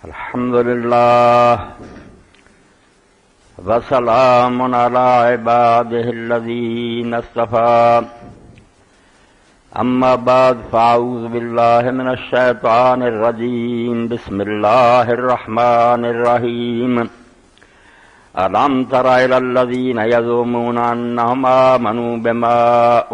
الحمدللہ وسلام علی عبادہ الذین اصطفیٰ اما بعد فاعوذ باللہ من الشیطان الرجیم بسم اللہ الرحمن الرحیم أَلَمْ تَرَ إِلَى الَّذِينَ يَزْعُمُونَ أَنَّهُمْ آمَنُوا بِمَا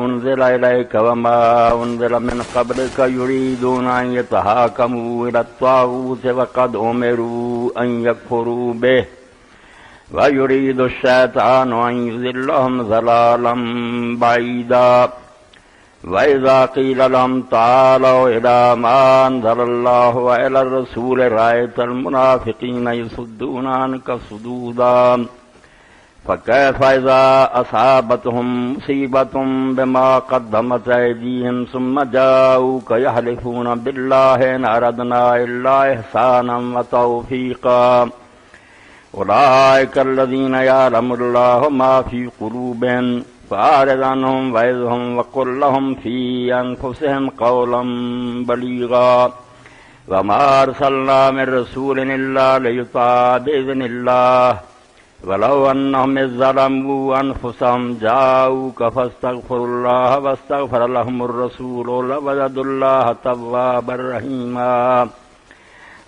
أُنزِلَ إِلَيْكَ وَمَا أُنزِلَ مِنْ قَبْلِكَ يُرِيدُونَ أَنْ يَتَحَاكَمُوا إِلَى الطَّاغُوتِ وَقَدْ أُمِرُوا أَنْ يَكْفُرُوا بِهِ وَيُرِيدُ الشَّيْطَانُ أَنْ يُضِلَّهُمْ ضَلَالًا بَعِيدًا وَإِذَا قِيلَ لَهُمْ تَعَالَوْا إِلَى مَا أَنزَلَ اللَّهُ وَإِلَى الرَّسُولِ رَأَيْتَ الْمُنَافِقِينَ يَصُدُّونَ عَنْكَ صُدُودًا فَكَيْفَ إِذَا أَصَابَتْهُم مُّصِيبَةٌ بِمَا قَدَّمَتْ أَيْدِيهِمْ ثُمَّ جَاءُوكَ يَحْلِفُونَ بِاللَّهِ إِنْ أَرَدْنَا إِلَّا إِحْسَانًا وَتَوْفِيقًا أُولَٰئِكَ الَّذِينَ يَعْلَمُ اللَّهُ مَا فِي قُلُوبِهِمْ فأعرض عنهم وعظهم وقل لهم في أنفسهم قولا بليغا وما أرسلنا من رسول إلا ليطاع بإذن الله ولو أنهم إذ ظلموا أنفسهم جاءوك فاستغفروا الله واستغفر لهم الرسول لوجدوا الله توابا رحيما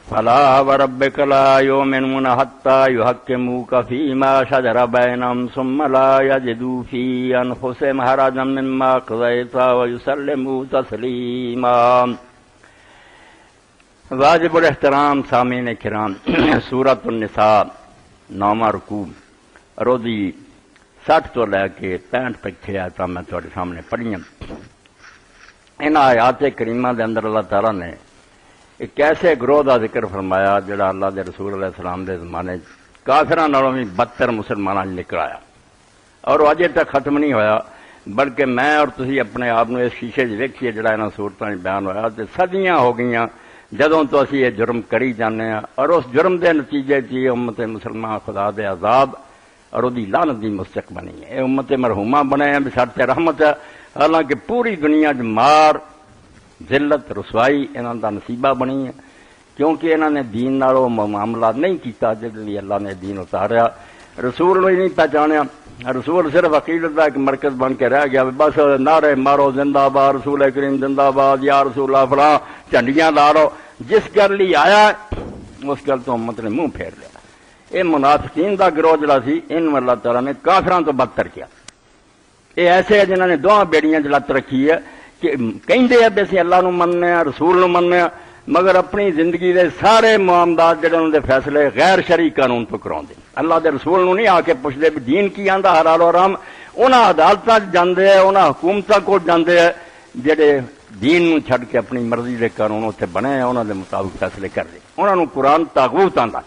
فلا وربك لا يؤمنون حتى يحكموك فيما شجر بينهم ثم لا يجدوا في أنفسهم حرجا مما قضيت ويسلموا تسليما. واجب الاحترام سامعین کرام، سورۃ النساء 9واں رکوع روزی 60 تو لے کے 65 تک 6 آیاتاں میں تھوڑے سامنے پڑھیاں. ان آیات کریمہ دے اندر اللہ تعالیٰ نے ایک ایسے گروہ کا ذکر فرمایا جڑا اللہ دے رسول علیہ السلام دے زمانے کافراں نالوں بھی بدتر مسلماناں نکل آیا، اور وہ اجے تک ختم نہیں ہویا، بلکہ میں اور تسی اپنے آپ اس شیشے ویکھیے جڑا انہاں صورتاں بیان ہویا تے صدیاں ہو گئیاں جدوں تو اسی یہ جرم کری جانے ہیں، اور اس جرم دے نتیجے چ امت مسلمان خدا دے عذاب اور دی لعنت دی مستحق بنی ہے. امت مرحومہ بنے ہیں بشرط رحمت ہے، حالانکہ پوری دنیا چ مار ذلت رسوائی انہاں دا نصیبہ بنی ہے، کیونکہ انہاں نے دین نال وہ معاملہ نہیں کیتا جس لیے اللہ نے دین اتاریا. رسول نو نہیں پہچانیا، رسول صرف عقیدت کا ایک مرکز بن کے رہ گیا، بس نعرے مارو زندہ باد رسول کریم زندہ باد یا رسول اللہ فلاں جھنڈیاں لاڑو، جس گل لی آیا اس گل تو امت نے منہ پھیر لیا. یہ منافقین دا گروہ جڑا سی ان اللہ تعالیٰ نے کافراں تو بدتر کیا. یہ ایسے ہے جنہوں نے دونوں بیڑیاں چ لت رکھی ہے کہ کہندے ہیں اسی اللہ نو مننے ہیں رسول نو مننے ہیں، مگر اپنی زندگی دے سارے معاملات جڑے انہوں دے فیصلے غیر شرعی قانون تو کراؤندے. اللہ دے رسول نو نہیں آ کے پوچھتے بھی دین کی آندا حلال و حرام. انہاں عدالتاں جاندے ہیں، انہاں حکومتاں کول جاندے ہیں جڑے دین نو چھڈ کے اپنی مرضی دے قانون اتنے بنے ہیں، انہاں دے مطابق فیصلے کر دے. انہاں نو قرآن طاغوت آندا،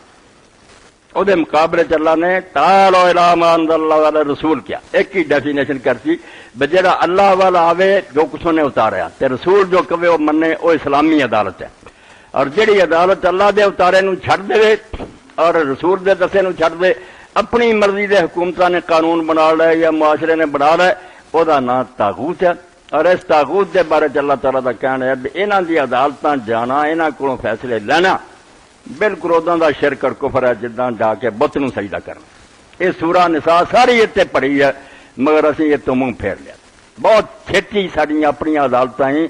او دے مقابلے چ اللہ نے تعالوا الی ما انزل اللہ علی رسول کیا ایک ہی ڈیفینیشن کرتی بجڑا اللہ والا آوے جو کچھ نے اتاریا تے رسول جو کہے وہ منے او اسلامی عدالت ہے. اور جڑی عدالت اللہ دے اتارے نو چھڈ دے اور رسول دے دسے نو چھڈ دے، اپنی مرضی دے حکومتاں نے قانون بنا لے یا معاشرے نے بنا لے، او دا نام طاغوت ہے. اور اس طاغوت دے بارے اللہ تعالیٰ دا کہنا ہے کہ انہاں دی عدالتاں جانا، انہاں کولوں فیصلے لینا بالکل اُداں دا شرک اور کفر ہے جداں جا کے بت نو سجدہ کرنا. یہ سورہ نساء ساری اتنے پڑھی ہے مگر اسی یہ تو منہ پھیر لیا. بہت چھیتی ساڈیاں اپنی عدالتاں ہی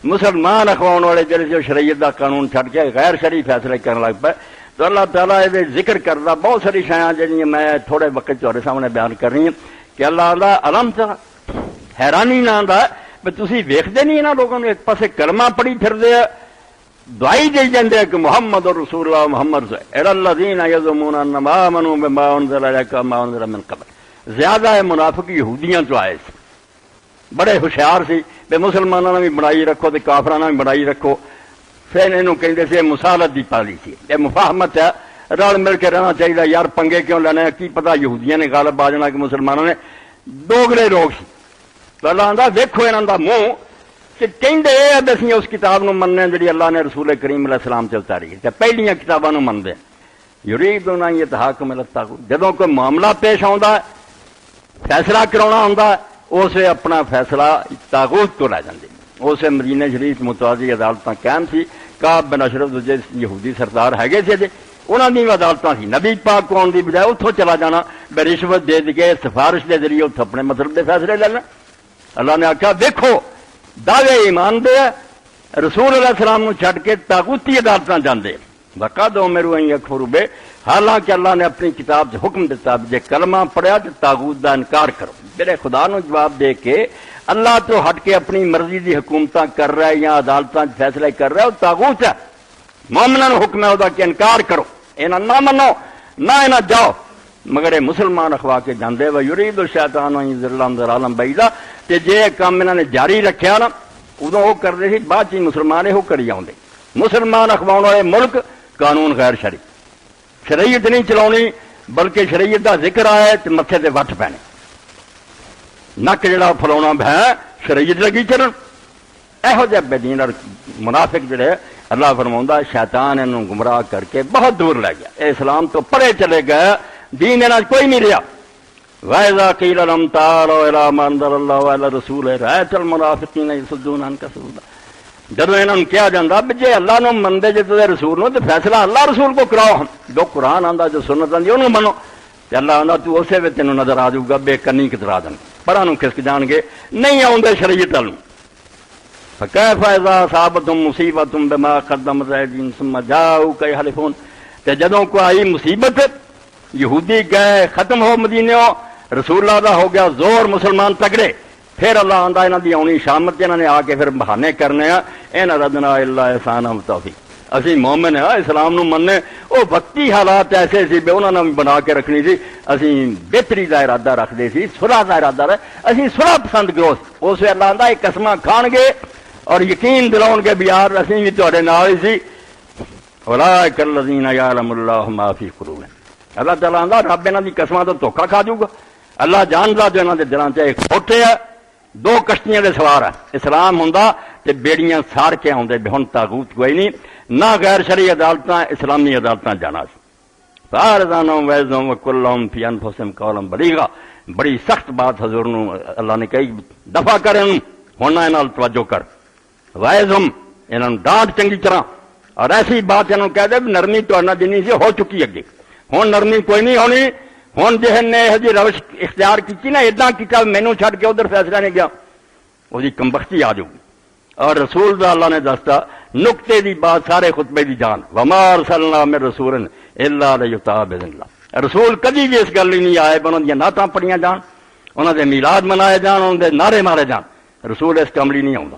مسلمان اخواؤن والے جڑے جو شریعت دا قانون چھڈ کے غیر شرعی فیصلے کرنے لگ پے. تو اللہ تعالیٰ یہ ذکر کردا بہت ساری شیاں جہاں میں تھوڑے وقت تہاڈے سامنے بیان کر رہی ہوں کہ اللہ آندا علم ترا، حیرانی نہ آندا بھی تسی ویکھدے نہیں انہاں لوگوں نے ایک پاسے کلمہ پڑھی پھردے ہیں، دعائی دے جاندے کہ محمد رسول اللہ محمد الذین یزعمون انما آمنوا بما انزل الیک وما انزل من قبل. زیادہ ہے منافق یہودیاں تو آئے سی، بڑے ہوشیار سی بے مسلمانوں نے بھی بنائی رکھو تے کافراں نے بھی بنائی رکھو. پھر انہوں کہندے سی مصالحت دی پالیسی، یہ مفاہمت ہے، رل مل کے رہنا چاہیے. یار پنگے کیوں لینے، کی پتہ یہودیاں نے غالب آ جانا کہ مسلمانوں نے. دوگلے لوگ سی. اللہ آندا ویکھو انہاں دا منہ کہ کہندے اے اسی اس کتاب نو مننے جڑی اللہ نے رسول کریم علیہ السلام تے اتاری تے پہلیاں کتاباں نو منتے. یریدون ان یتحاکموا الی الطاغوت، جدوں کوئی معاملہ پیش آوندا فیصلہ کراونا ہوندا اس اپنا فیصلہ طاغوت تو لے جاندے. اسے مدینہ شریف متوازی عدالتاں قائم سی. کعب بن اشرف جو یہودی سردار ہے سے انہوں نے عدالتاں سی. نبی پاک کو آن دی بجائے اتوں چلا جانا بے رشوت دے کے سفارش کے ذریعے اتوں اپنے مطلب کے فیصلے لے لینا. اللہ نے آخیا دیکھو دعوے ایمان دے رسول علیہ السلام کو چھڈ کے طاغوتی عدالتاں جاندے وقت میرو اکفر بے. حالانکہ اللہ نے اپنی کتاب سے حکم دیتا جے کلمہ پڑھیا تو طاغوت دا انکار کرو. میرے خدا نو جواب دے کے اللہ تو ہٹ کے اپنی مرضی دی حکومتاں کر رہا ہے یا عدالتاں فیصلے کر رہا ہے وہ طاغوت ہے. مومناں نو حکم ہے وہ کہ انکار کرو انہاں نہ منو نہ انہاں جاؤ. مگر یہ مسلمان اخوا کے جاندے و یرید الشیطان ان یضلهم ضلالا بعیدا. تے جے کام انہاں نے جاری رکھیا نا ادو وہ کرتے سی بعد چ مسلمان یہ کری آتے. مسلمان اخواؤن والے ملک قانون غیر شرعی شریعت نہیں چلانی بلکہ شریعت کا ذکر آئے تو متے تے وٹ پینے نک جڑا فلاؤنا بہ شریعت لگی چلن. یہو جہ بے دین اور منافق جڑے اللہ فرماؤں شیطان انہوں گمراہ کر کے بہت دور لے گیا. اے اسلام تو پرے چلے گئے دین انہاں کوئی نہیں رہا. وَإِذَا قِيلَ لَهُمْ تَعَالَوْا إِلَىٰ مَا أَنزَلَ اللَّهُ وَإِلَىٰ رَسُولِهِ رَأَيْتَ الْمُنَافِقِينَ يَصُدُّونَ عَنْكَ صُدُودًا. جب انہوں نے کیا جاتا جی اللہ نو منتے جی تے رسول نو تو فیصلہ اللہ رسول کو کراؤ. جو قرآن آتا جو سنت آتی انہوں منو. اللہ آتا تو اسے بھی تینوں نظر آ جاؤ گا بے کنی کترا دیں پرا کھسک جان گے نہیں آتے شریعت والوں. فَكَيْفَ إِذَا أَصَابَتْهُم مُّصِيبَةٌ بِمَا قَدَّمَتْ أَيْدِيهِمْ ثُمَّ جَاءُوكَ يَحْلِفُونَ. تے جدوں کو آئی مصیبت یہودی گئے ختم ہو مدینوں رسول اللہ دا ہو گیا زور مسلمان تگڑے پھر اللہ آندا انہاں دی آنی شامت انہاں نے آ کے پھر بہانے کرنے ان ردنا الا احسانا توفیق. اسی مومن ہیں اسلام نو مننے او وقتی حالات ایسے سی بے انہاں نے بنا کے رکھنی سی. اسی بہتری دا ارادہ رکھدے سی صلح دا ارادہ اسی صلح پسند گروس. اس اللہ آندا ایک قسماں کھان گے اور یقین دلاؤن کے بھی یار اسی بھی تہاڈے نال ہی سی. اولئک الذین یعلم اللہ ما فی قلوبہم. اللہ تعالیٰ آندا رب انہاں دی قسماں تو دھوکا کھا جاؤ گا. اللہ جاندا جو انہاں دے دلاں چ کھوٹے ہے دو کشتیاں دے سوار ہے. اسلام ہوندا تے بیڑیاں ساڑ کے آندے بے ہن طاغوت کوئی نہیں نہ غیر شرعی عدالتاں اسلامی عدالتاں جانا سی. فارضانہم وعظہم وکلہم فی انفسہم قولا بلیغا. بڑی سخت بات حضور نو اللہ نے کہی دفع کرن ہن انہاں توجہ کر. وعظہم انہاں ڈانٹ چنگی طرح اور ایسی بات انہاں کہہ دے نرمی تو انہاں جنی سی ہو چکی اگے ہن نرمی کوئی نہیں ہونی. ہوں جہن نے یہ جی روش اختیار کی نا ادا کیا مینو چھڈ کے ادھر فیصلہ نہیں گیا وہی کمبختی آ جاؤ گی. اور رسول دا اللہ نے دستا نقطے دی بات سارے خطبے دی جان وما ارسلنا من رسول الا لیطاع باذن اللہ. رسول کدی بھی اس گل نہیں آئے انہوں دیا نعتاں پڑھیاں جان انہوں دے میلاد منائے جان انہوں دے نعرے مارے جان. رسول اس کملی نہیں آؤں.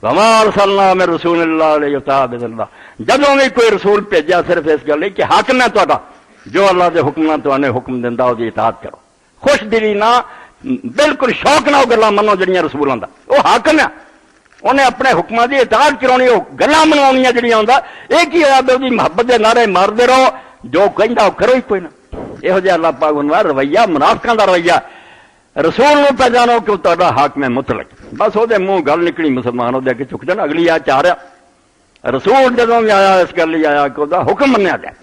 وما ارسلنا من رسول الا لیطاع باذن اللہ. جدوں بھی کوئی رسول بھیجا صرف اس گل کہ حاکم ہے تہاڈا جو اللہ دے حکم نہ تو حکم دینا وہ اطاعت کرو. خوش دلی نہ بالکل شوق نہ وہ گلاں منو جڑیاں رسولاں دا وہ حاکم ہے انہیں اپنے حکماں دی اطاعت کرانی وہ گلاں منواونیاں جڑیاں ہوندا ایک ہی ہے دی محبت دے نعرے ماردے رہو جو کہندا وہ کرو ہی کوئی نہ. یہو جہا اللہ پاک انہاں رویہ منافقاں دا رویہ. رسول نو پہچانو کہ تہاڈا حاکم مطلق بس وہ منہ گل نکلی مسلمان وہ کے چک جان اگلی آ چاہ رہا رسول جدوں بھی آیا اس گل ہی آیا کہ وہ حکم منیا جائے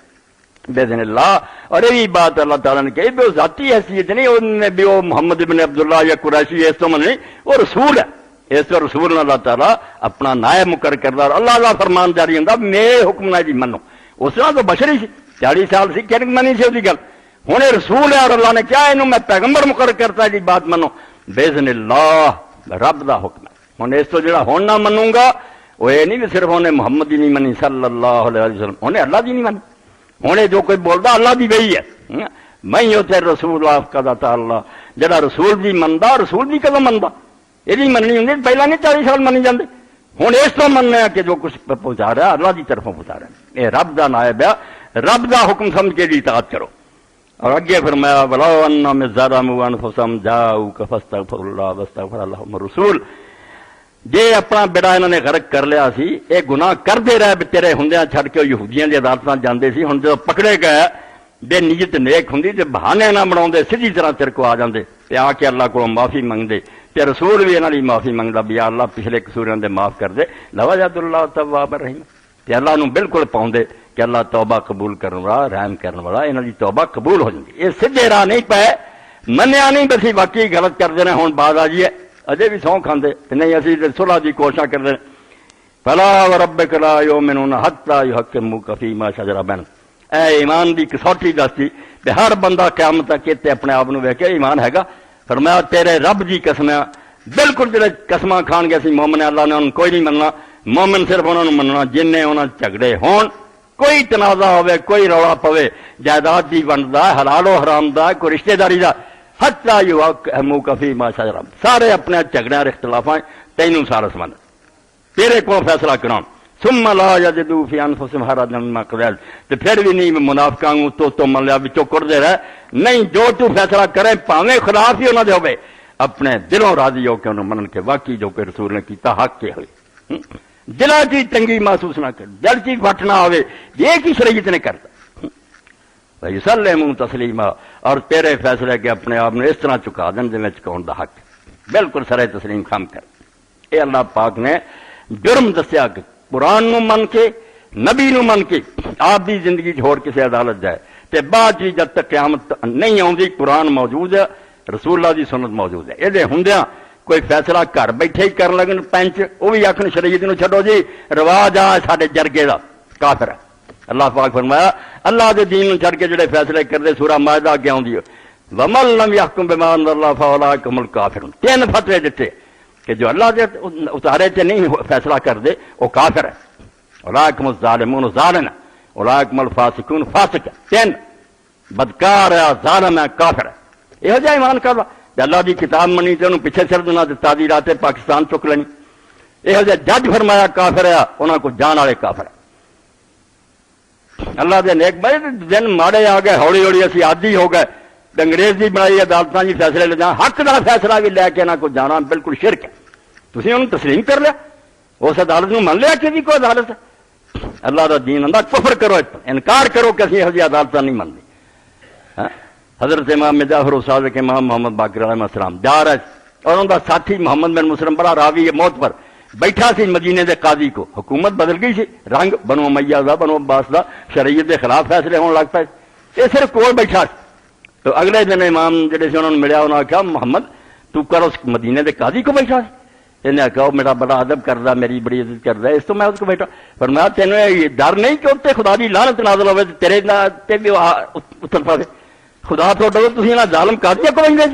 باذن اللہ. اور یہ بات اللہ تعالیٰ نے کہی بھی وہ ذاتی حیثیت نہیں انہیں بھی وہ محمد بن عبداللہ یا قریشی اس تو من نہیں وہ رسول ہے. اس تو رسول اللہ تعالیٰ اپنا نائب مقرر کرتا اور اللہ اللہ فرمان جاری ہوتا میرے حکم نہ جی منو. اس طرح تو بشری سی 40 سال سی کہ منی سی وہ گل ہوں رسول ہے اور اللہ نے کیا یہ میں پیغمبر مقرر کرتا ہے جی بات منو باذن اللہ رب دا حکم ہے. ہوں اس تو جڑا ہوں نہ منوں گا وہ یہ نہیں صرف انہیں محمد ہی نہیں منی صلی اللہ علیہ وسلم انہیں اللہ دی نہیں منی. ہوں جو کوئی بولتا اللہ دی وہی ہے میں اتنے رسول اللہ کا داتا اللہ جڑا رسول بھی منتا رسول بھی کدو منتا یہ مننی ہوں پہلے نہیں 40 سال منی جاتے. ہوں اس طرح مننا کہ جو کچھ پہنچا رہا اللہ کی طرفوں پہنچا رہا ہے. یہ رب دا نائب ہے رب دا حکم سمجھ کے اطاعت کرو. اور اگے فرمایا ولو انہم ظلموا انفسہم جاؤک فاستغفروا اللہ واستغفر لہم الرسول. جے اپنا بیڑا انہوں نے غرق کر لیا سی یہ گناہ کرتے رہے تیرے ہندیاں چھڑ کے یہودیاں دی عدالتاں جاندے سی. ہن جدوں پکڑے گئے بے نیت نیک ہوندی تے بہانے نہ بناؤندے سیدھی طرح تیرے کو آ جاندے تے آ کے اللہ کو معافی منگدے تے رسول بھی انہاں دی معافی منگدا بھی یا اللہ پچھلے قصوراں دے معاف کر دے لوجد اللہ تواب الرحیم. تے اللہ نو بالکل پاؤندے کہ اللہ توبہ قبول کرن والا رحم کرن والا انہاں دی توبہ قبول ہو جاندی. یہ سیدھے راہ نہیں پے منیا نہیں بسی واقعی غلط کر دینا ہن بعد آ جائیے اجے بھی سਹੁੰ کھاندے نہیں اسی صلح دی کوشش کردے فلا وربک لا یؤمنون حتی یحکموک فیما شجر بینہم اے ایمان دی کسوٹی دستی کہ ہر بندہ قیامت تک تے اپنے آپ نو ویکھے ایمان ہے گا فرمایا تیرے رب دی قسم ہے بالکل جڑے قسماں کھان گے سی مومن اللہ نے انہوں کوئی نہیں مننا مومن صرف انہوں نے مننا جن نے انہوں جھگڑے ہون کوئی تنازع ہوئے کوئی رولا پوے جائیداد دی ونڈ دا حلال و حرام دا کوئی رشتہ داری دا حتی یحکموک فیما شجر سارے اپنے جھگڑیاں اختلافاں تینوں سارا سمجھ تیرے کو فیصلہ کران ثم لا یجدوا فی انفسہم حرجا مما قضیت تے پھر بھی نہیں منافقاں تو من لیا وچوں کردے رہ نہیں جو تو فیصلہ کرے پاویں خلاف ہی انہاں دے ہوے اپنے دلوں راضی ہو کے انہوں منن کے واقعی جو کہ رسول نے کیتا حق کے ہوئے دلاں چ تنگی محسوس نہ کر دل چ پھٹ نہ ہوے یہ کی شریعت نے کرتا ویسلموا تسلیما اور تیرے فیصلے کے اپنے آپ نے اس طرح چکا دین جویں چکاؤن دا حق بالکل سرے تسلیم خام کر اے اللہ پاک نے جرم دسیا کہ قرآن نو من کے نبی نو من کے آپ دی زندگی چھوڑ کسی عدالت جائے تے بعد جی جب تک قیامت نہیں آؤندی قرآن موجود ہے رسول اللہ دی سنت موجود ہے یہ ہوندیاں کوئی فیصلہ گھر بیٹھے ہی کر لگن پینچ وہ بھی آخر شریعت نو چھڈو جی رواج آ ساڈے جرگے دا کافر ہے اللہ پاک فرمایا اللہ دے دین نو چھڈ کے جڑے فیصلے کردے سورہ مائدہ اگے آوندی ہے ومن لم يحكم بما انزل الله فاولئك هم الكافرون تین فتوے دتے کہ جو اللہ دے اتارے تے نہیں فیصلہ کر دے وہ کافر ہے اولئک الظالمون ظالم اولئک الفاسقون فاسق تین بدکار ہے ظالم ہے کافر ہے یہ جا ایمان کر اللہ دی کتاب منی تے انہوں پیچھے سر دینا تعدیلات پاکستان چک لینی یہ جا جج فرمایا کافر ہے انہاں کو جان والے کافر ہے اللہ دے نیک بھائی دن ماڑے آ گئے ہولی ہولی اسی عادی ہو گئے انگریز دی بنائی عدالتاں جی فیصلے لے جان حق دا فیصلہ بھی لے کے انہاں کو جانا بالکل شرک ہے تسی انہوں تسلیم کر لیا اس عدالت نو من لیا کہ بھی کوئی عدالت ہے اللہ دا دین اندر کفر کرو انکار کرو کہ اسی یہ عدالت نہیں منتی حضرت امام جعفر صادق امام محمد باقر علیہ السلام جا رہا اور ان کا ساتھی محمد بن مسلم بڑا راوی ہے موت پر بیٹھا سی مدینے دے قاضی کو حکومت بدل گئی سی رنگ بنو امیہ دا بنو عباس دا شریعت دے خلاف فیصلے ہونے لگ پائے یہ صرف کول بیٹھا سی تو اگلے دن امام جڑے سے انہوں نے ملیا انہوں نے کہا محمد تو کر اس مدینے دے قاضی کو بیٹھا سی انہیں کہا میرا بڑا ادب کردا میری بڑی عزت کردا اس تو میں اس کو بیٹھا فرمایا تینوں یہ ڈر نہیں کہ تے خدا دی لعنت نازل ہوے تیرے تے بھی اتر پاوے خدا تو ڈرو تسی انہاں ظالم قاضیاں کو بنگے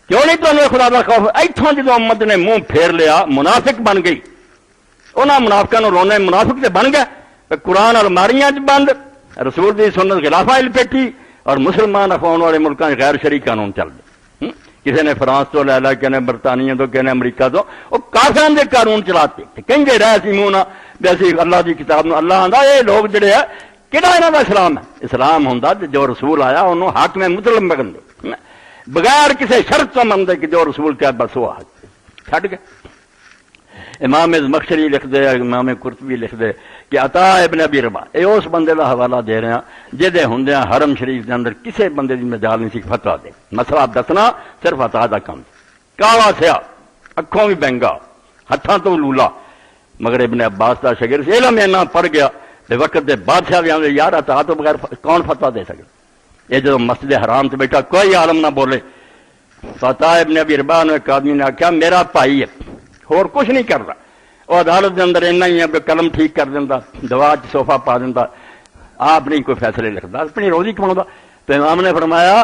کیوں نہیں تمہیں خدا دا خوف ایتھوں جدوں امت نے منہ پھیر لیا منافق بن گئی انہاں منافقاں نوں رونے منافق تے بن گئے قرآن الماریاں چ بند رسول دی سنت خلافہ لپیٹی اور مسلمان اخوان والے ملکاں غیر شرعی قانون چل دے کسی نے فرانس تو لے لا کسی نے برطانیہ تو کسی نے امریکہ تو وہ کافراں دے قانون چلاتے کہیں گے رہ سی منہ نہ ویسے اللہ دی کتاب نو اللہ آندا یہ لوگ جڑے ہے کہڑا انہاں دا اسلام ہے اسلام ہوندا جو رسول آیا انہوں حق میں مطلب بگن دے بغیر کسی شرط تو من دے کہ جو رسول کیا بس وہ حق چھڈ گئے امام زمخشری لکھ دے امام قرطبی لکھ دے کہ عطا ابن ابی رباح اے اس بندے دا حوالہ دے رہے ہیں جہدے ہوندیاں حرم شریف دے اندر کسے بندے دی مجال نہیں سی فتویٰ دے مسئلہ دسنا صرف عطا دا کام کالا سیا اکھوں بھی بینگا ہتھاں تو لولا مگر ابن عباس دا شاگرد سی علم اینا پڑھ گیا تے وقت دے بادشاہ بھی آندے یار عطا تو بغیر کون فتویٰ دے سکے یہ جدو مسجد حرام سے بیٹھا کوئی عالم نہ بولے عطا ابن ابی رباح نے ایک آدمی نے آخیا میرا بھائی ہے اور کچھ نہیں کرتا وہ عدالت کے اندر اینا ہی ہے کہ قلم ٹھیک کر دینا دوا صوفہ پا دینا آپ نہیں کوئی فیصلے لکھتا اپنی روزی کماؤں تو امام نے فرمایا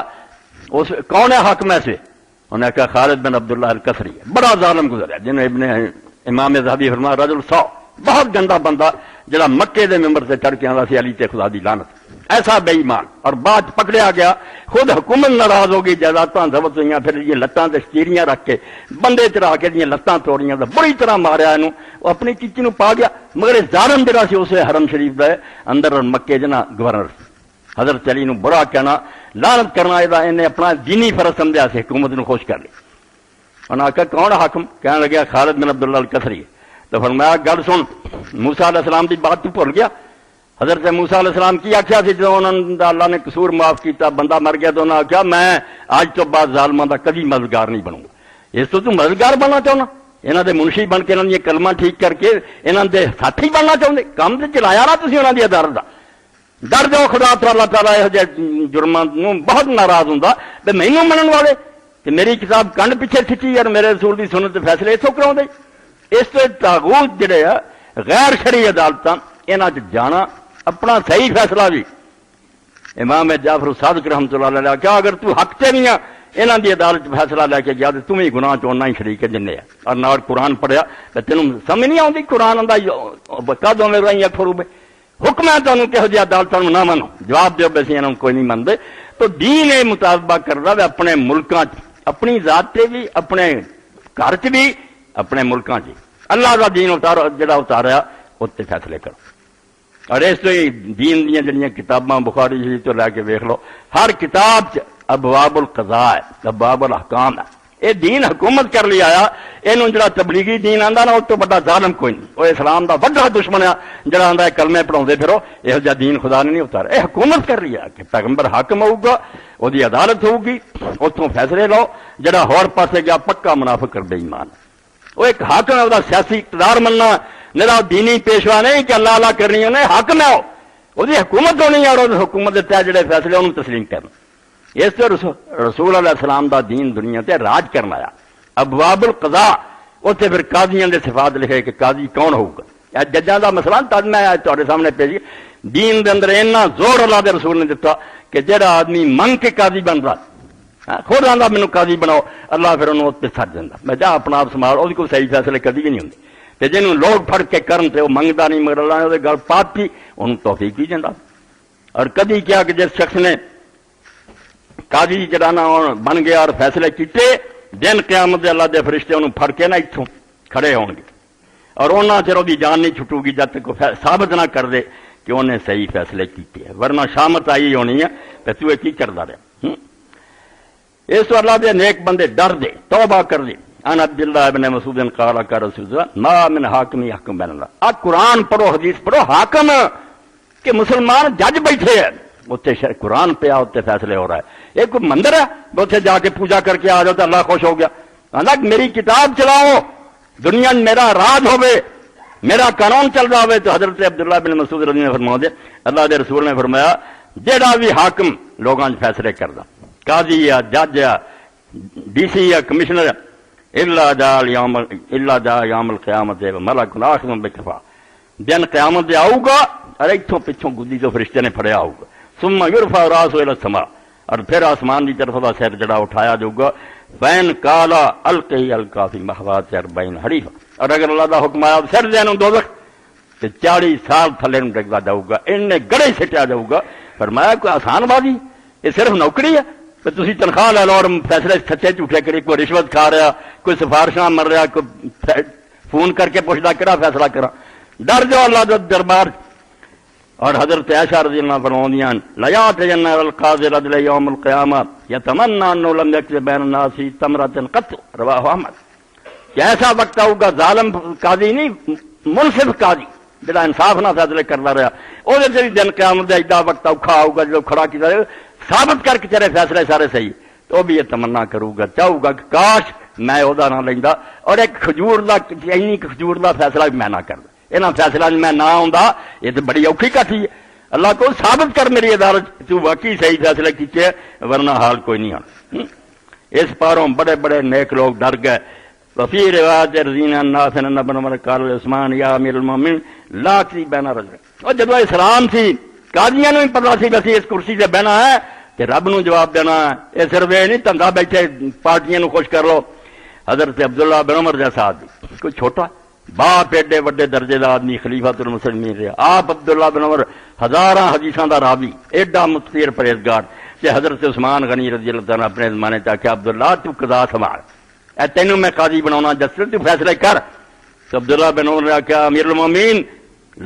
اس کون ہے حق میں سے انہوں نے کہا خالد بن عبداللہ الکسری بڑا ظالم گزرا جنہیں ابن امام ذہبی فرمایا رجل سو بہت گندا بندہ جڑا مکے دے ممبر سے چڑھ کے آتا سی علی تے خدا دی لعنت ایسا بے ایمان اور بعد پکڑیا گیا خود حکومت ناراض ہو گئی جائیداداں ضبط ہوئیاں پھر یہ لتاں تے شتیریاں رکھ کے بندے چڑھا کے یہ لتاں توڑیاں تو بڑی طرح ماریا انہوں وہ اپنی چیچی نو پا گیا مگر ظالم جڑا سی اسے حرم شریف دا اندر اور مکے جنا گورنر حضرت علی نو بڑا کہنا لعنت کرنا یہ انہیں اپنا دینی فرض سمجھا سی حکومت نو خوش کر لی انہوں نے کہا کون حاکم کہنے لگیا خالد بن عبداللہ الکسری تو فرمایا گل سن موسیٰ علیہ السلام دی بات تو بھول گیا حضرت موسیٰ علیہ السلام کی آخیا سی جب انہوں نے اللہ نے قصور معاف کیتا بندہ مر گیا تو انہوں نے آخیا میں آج تو بعد ظالماں دا کبھی مددگار نہیں بنوں گا اس تو مددگار بننا چاہنا انہوں دے منشی بن کے انہوں نے کلمہ ٹھیک کر کے انہوں دے ساتھی بننا چاہتے کام تو چلایا نا تھی انہوں دی عدالت دا ڈر جاؤ خدا تو اللہ تعالیٰ یہ جرمان بہت ناراض ہوں تو مینوں منن والے کہ میری کتاب کنڈ پیچھے کھچی اور میرے رسول کی سنت دے فیصلے اتوں کراؤ دے. اس تو طاغوت جڑے آ غیر شرعی عدالتاں انہاں چ جانا اپنا صحیح فیصلہ بھی. امام جعفر صادق رحمۃ اللہ علیہ کیا اگر تو حق تے نہیں انہاں دی عدالت فیصلہ لے کے گیا تو تم ہی گناہ چ اُنہ ہی شریک جنے ہے. اور نال قرآن پڑھیا تے تینوں سمجھ نہیں آتی قرآن آندا کدوں میں رہی اکھرو میں حکم ہے تمہیں کہو جی عدالتوں نہ منو جواب دیو بے انہوں کوئی نہیں منتے. تو دین یہ مطالبہ کرتا ہے اپنے ملکاں اپنی ذات سے بھی اپنے گھر چ بھی اپنے ملکاں چ اللہ کا دین جڑا اتاریا اس سے فیصلے کرو. اور اس تو ہی دین دیا جڑیاں کتاباں بخاری شریف تو لے کے ویکھ لو ہر کتاب چ ابواب القضاء ہے ابواب الاحکام ہے. یہ دین حکومت کر لیا آیا یہ جڑا تبلیغی دین آندا نا اس تو بڑا ظالم کوئی نہیں. وہ اسلام دا بڑا دشمن ہے جڑا آندا ہے کلمے پڑھاؤندے پھرو یہ جا دین خدا نے نہیں اتارا. یہ حکومت کر لیا کہ پیغمبر حاکم ہوگا وہ دی عدالت ہوگی اتوں فیصلے لو. جڑا ہور پاسے گیا پکا منافق کر بے ایمان. وہ ایک حاکم ہے وہ سیاسی اقتدار مننا میرا دینی پیشوا نہیں کہ اللہ اللہ کرنی انہیں حاکم ہے وہ حکومت ہونی ہے اور حکومت کے تحت جڑے فیصلے انہوں تسلیم کرنا. اس سے رسول علیہ السلام دا دین دنیا تے راج کرنا آیا. ابواب القضاء اتنے پھر قاضیاں دے صفات لکھے کہ قاضی کون ہوگا. ججاں دا مسئلہ تد میں تھوڑے سامنے پیش دین دے اندر اتنا زور اللہ دے رسول نے دیتا کہ جڑا آدمی منگ کے قاضی بنتا خود آتا مینو قاضی بناؤ اللہ پھر انہوں اس پہ سٹ دینا میں جا اپنا آپ سنبھال وہ کوئی صحیح فیصلے کدی بھی نہیں ہوندے. تے جنہوں لوگ پھڑ کے کرن تے وہ منگتا نہیں مگر اللہ نے وہ گل پات کی انہوں توفیق بھی دینا. اور کدی کیا کہ جس شخص نے قاضی جڑانا بن گیا اور فیصلے کیتے دن قیامت اللہ دے فرشتے انہوں پھڑ کے نہ اتوں کھڑے ہون گے اور انہاں چر دی جان نہیں چھٹو گی جب تک ثابت نہ کر دے کہ انہیں صحیح فیصلے کیتے ہیں. ورنہ شامت آئی ہونی ہے کہ تو کی کردا رہا. اس تو اللہ دے نیک بندے ڈر دے توبہ کر دے. ان عبداللہ ابن مسعود قال قال رسول اللہ ما من حاکم یحکم بین اللہ. آ قرآن پڑھو حدیث پڑھو حاکم کہ مسلمان جج بیٹھے ہیں اتنے قرآن پہ اتنے فیصلے ہو رہا ہے. یہ کوئی مندر ہے اتنے جا کے پوجا کر کے آ جاؤ تو اللہ خوش ہو گیا. اللہ میری کتاب چلاؤ دنیا میں میرا راج ہوئے میرا قانون چل رہا ہوئے. تو حضرت عبداللہ بن مسعود رضی اللہ عنہ فرما دے اللہ دے رسول نے فرمایا جیڑا بھی حاکم لوگوں فیصلے کردا قاضی یا جج یا ڈی سی یا کمشنر الا جا یوم القیامت ملک آخذ بکفا دن قیامت دے آؤ گا اور اتوں پچھوں گدی تو فرشتے نے پھڑیا ہوگا. ثم یرفع راسہ الی السماء اور پھر آسمان کی طرف دا سر جڑا اٹھایا جاؤ گا. فین کالا القی القا فی محوات 40 حریفا اور اگر اللہ دا حکم آیا سر دینوں دوزخ تے 40 سال تھلے نوں ڈگدا جاؤ گا انہیں گڑے سٹیا جاؤ گا. فرمایا کوئی آسان بازی یہ صرف نوکری ہے کہ تسی تنخواہ لے لو اور فیصلے سچے جھوٹے کری کوئی رشوت کھا رہا کوئی سفارشاں مر رہا کوئی فون کر کے پوچھتا کہڑا فیصلہ کرا. ڈر جاؤ اللہ دا دربار. اور حضرت عائشہ رضی اللہ فرماندیاں لیاتین القاضی العدل یوم القیامہ یتمنى انه لم یکتب بین الناس تمرۃ قط رواہ احمد. کہ ایسا وقت آؤ گا ظالم قاضی نہیں منصف قاضی جڑا انصاف نہ فیصلے کرتا رہا وہ دن قیامت ایڈا وقت اوکھا آؤ گا جو کھڑا کیا ثابت کر کے تیرے فیصلے سارے صحیح تو بھی یہ تمنا کروں گا چاہوں گا کہ کاش میں وہ نہ لینا اور ایک کھجور کا کھجور کا فیصلہ بھی میں نہ کردا. یہاں فیصلہ میں نہ آؤں یہ تو بڑی اوکھی کٹھی ہے. اللہ کو ثابت کر میری عدالت تو واقعی صحیح فیصلے کیتے ورنہ حال کوئی نہیں آنا. اس پاروں بڑے بڑے نیک لوگ ڈر گئے. وفی روایت رضین الناس ان ابن عمر قال عثمان یا امیر المومنین لا تری بین رجل. اور جب اسلام سی قاضیاں نوں پتہ سی کہ اس کرسی تے بہنا ہے کہ رب نوں جواب دینا ہے. یہ صرف یہ نہیں دھندا بیٹھے پارٹیاں نوں خوش کر لو. حضرت عبداللہ بن عمر جیسا آدمی کوئی چھوٹا باپ ایڈے وڈے درجے دا آدمی خلیفۃ المسلمین رہا. آپ عبداللہ بن عمر ہزاراں حدیثاں دا راوی ایڈا متقی پرہیزگار کہ حضرت عثمان غنی رضی اللہ تعالیٰ اپنے زمانے تک کہ عبداللہ تو قضا سنبھال اے تینوں میں قاضی بناونا جسٹس تو فیصلے کر. تو عبداللہ بن عمر نے کہا امیر المومنین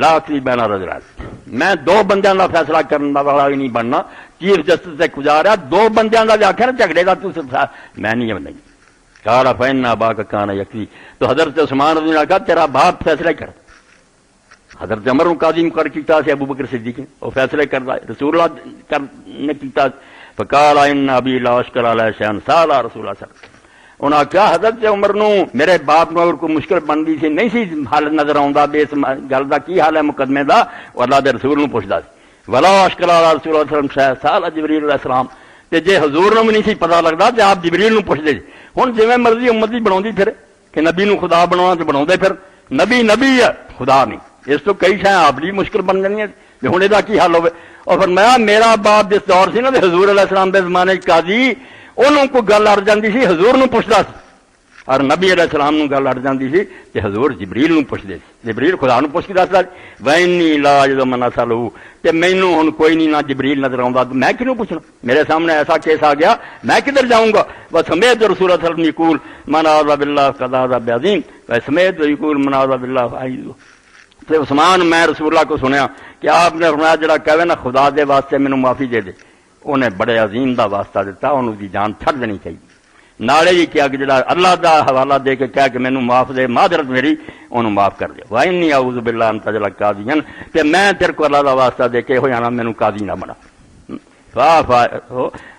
لا تری بین رجلین میں دو بندیاں دا فیصلہ کرنے والا ہی نہیں بننا. چیف جسٹس سے گزارا دو بندیاں دا آخر جھگڑے دا تو میں نہیں بننا. کہا فإن أباك كان يكفي. تو حضرت عثمان رضی اللہ عنہ کہا تیرا باپ فیصلے کر. حضرت عمر کو قاضی مقرر کیتا سے ابو بکر صدیق نے وہ فیصلے کردا رسول اللہ نے کیتا. فقال ان ابي لا اشكر على شيء سال رسول اللہ صلی اللہ علیہ وسلم. انہاں کہا حضرت عمر نو میرے باپ نو اگر کوئی مشکل بندی سی نہیں سی حال نظر آوندا بے اس گل دا کی حال ہے مقدمے دا اور اللہ دے رسول نو پوچھدا سی. ولا اشكر على رسول اللہ صلی اللہ علیہ وسلم سال جبرائیل علیہ السلام. تے جے حضور نوں بھی نہیں سی پتا لگدا تے آپ جبریل نوں پوچھدے جی۔ ہن جویں مرضی امتی بناؤندی پھر کہ نبی نوں خدا بناਉਣਾ تے بناؤندے پھر نبی ہے خدا نہیں، اس تو کئی شاید آپ بھی مشکل بن جانیاں تے ہن دا کی حل ہوے۔ اور فرمایا میرا باپ جس دور سی نا تے حضور علیہ السلام دے زمانے وچ قاضی انہوں کو گل اڑ جاندی سی حضور نوں پوچھدا سی، اور نبی علیہ السلام نوں گل اڑ جاندی سی تے حضور جبریل نوں پوچھدے سی، جبریل خدا نوں پوچھ کے دسدا وینی لا جدوں من اسلو تے مینوں ہن کوئی نہیں نہ جبریل نظر آوندا تو میں کینوں پوچھنا، میرے سامنے ایسا کیس آ گیا میں کدھر جاؤں گا۔ وسمیت رسول اللہ صلی اللہ علیہ وسلم یقول من اعوذ باللہ قضا بعظیم وسمیت یقول من اعوذ باللہ فاعوذ۔ تے عثمان میں رسول اللہ کو سنیا کہ آپ نے فرمایا جڑا کہے نا خدا دے واسطے مینوں معافی دے دے، انہیں بڑے عظیم دا واسطہ دیتا، انہوں دی جان چھڑ دینی چاہیے۔ نالے ہی کیا کہ جڑا اللہ دا حوالہ دے کے کہہ کہ مینوں معاف دے معذرت میری انہوں معاف کر دے، وانی اعوذ باللہ ان تجلا قاضیاں کہ میں تیرے کو اللہ دا واسطہ دے کے ہو جانا مینوں قاضی نہ بنا۔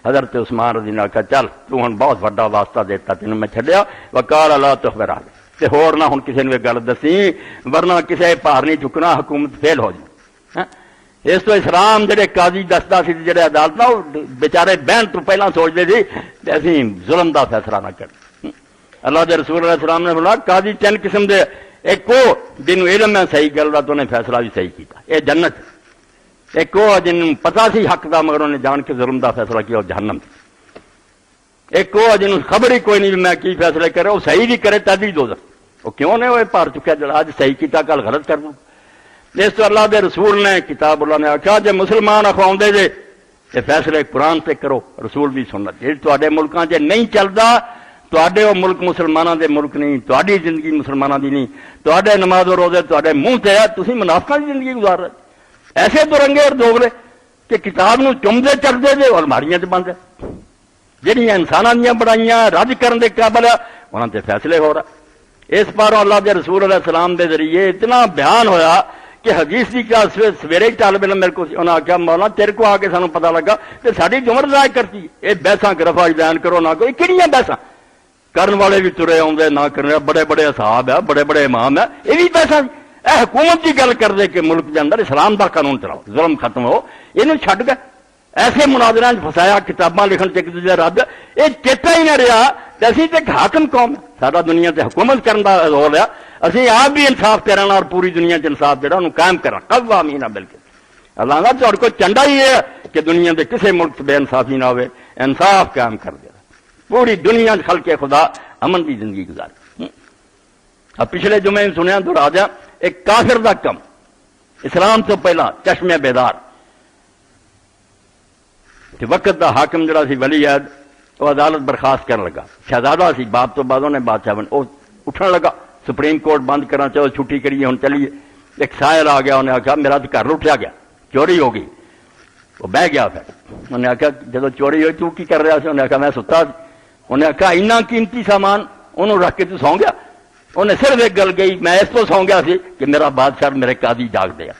حضرت عثمان رضی اللہ عنہ کہا چل تو ہن بہت بڑا واسطہ دیتا تینوں میں چھڈیا، وقال لا تخبر علی تے ہور نہ ہن کسی نے گل دسی ورنہ کسے پار نہیں چکنا، حکومت فیل ہو جائے۔ اس تو اسلام جڑے قاضی دستا سی جڑے عدالت وہ بیچارے بہن تو پہلا سوچتے تھے کہ اسی ظلم دا فیصلہ نہ کریں۔ اللہ دے رسول علیہ السلام نے فرمایا قاضی تین قسم دے، ایک وہ جنوں علم ہے صحیح گل دا تو انہیں فیصلہ بھی صحیح کیتا، یہ جنت۔ ایک وہ جنوں پتا سی حق دا مگر انہیں جان کے ظلم دا فیصلہ کیا اور جہنم۔ ایک وہ جنوں خبر ہی کوئی نہیں میں کی فیصلے کرے وہ صحیح بھی کرے تد بھی دوزخ، وہ کیوں نے وہ پار چکیا جڑا اج صحیح کیتا کل غلط کر دوں۔ اس تو اللہ دے رسول نے کتاب اللہ نے آخیا جے مسلمان اخواؤندے جے تے فیصلے قرآن تے کرو، رسول دی سنت جی تواڈے ملکاں چ نہیں چلدا، تواڈے وہ ملک مسلماناں دے ملک نہیں، تواڈی زندگی مسلماناں دی نہیں، تواڈے نماز و روزے تواڈے منہ تے ہے، تسی منافقاں دی زندگی گزار رہے ایسے درنگے اور دوگلے کہ کتاب نو چمدے چڑھدے جے اور الماریاں تے بند ہے، جہڑیاں انساناں دیاں بڑائیاں رد کرن دے قابل ہے انہاں تے فیصلے ہو رہا۔ اس پاروں اللہ دے رسول علیہ السلام دے ذریعے اتنا بیان ہویا کہ حدیث کی کیا سویرے ہی طالب علم میرے کو انہوں نے آخیا مولانا تیرے کو آ کے سانوں پتا لگا کہ ساری عمر ضائع کرتی یہ بحثاں گرفا بیان کرو نہ کوئی کہڑیاں بحثاں کرن والے بھی ترے آؤندے نہ کرنے بڑے بڑے اصحاب ہے بڑے بڑے امام ہے یہ بھی بحثاں اے حکومت کی گل کر دے کہ ملک کے اندر اسلام دا قانون چلاؤ ظلم ختم ہو یہ چھڈ گئے ایسے مناظرہ فسایا کتاباں لکھن سے ایک دوسرے رد یہ چیتا ہی نہ رہا کہ اسی تے حاکم قوم ہے سارا دنیا تے حکومت کرن دا رول ہے اسی آپ بھی انصاف کرنا اور پوری دنیا چ انصاف جڑا انہوں قائم کرنا قوامین بالکل اللہ کا تہاڈے کو چنڈا ہی ہے کہ دنیا کے کسی ملک بے انصافی نہ ہوئے انصاف قائم کر دے پوری دنیا خلق خدا امن کی زندگی گزار۔ اب پچھلے جمعے سنیا دہرا دیا ایک کافر دا کم اسلام تو پہلا چشمے بیدار کہ وقت دا حاکم جڑا سی ولی عہد وہ عدالت برخاست کرنے لگا شہزادہ سی باپ تو بعد انہیں بادشاہ بن اٹھنے لگا سپریم کورٹ بند کرنا چاہو چھٹی کریے ہوں چلیے ایک سائر آ گیا انہیں آخیا میرا تو گھر لٹیا گیا چوری ہو گئی وہ بہ گیا پھر انہیں آخیا جب چوری ہوئی تو کی کر رہا سی انہیں آخیا میں ستا انہیں آخیا اتنا قیمتی سامان انہوں رکھ کے تو سو گیا انہیں صرف ایک گل گئی میں اس تو سو گیا سی کہ میرا بادشاہ میرے قاضی جاگ دیا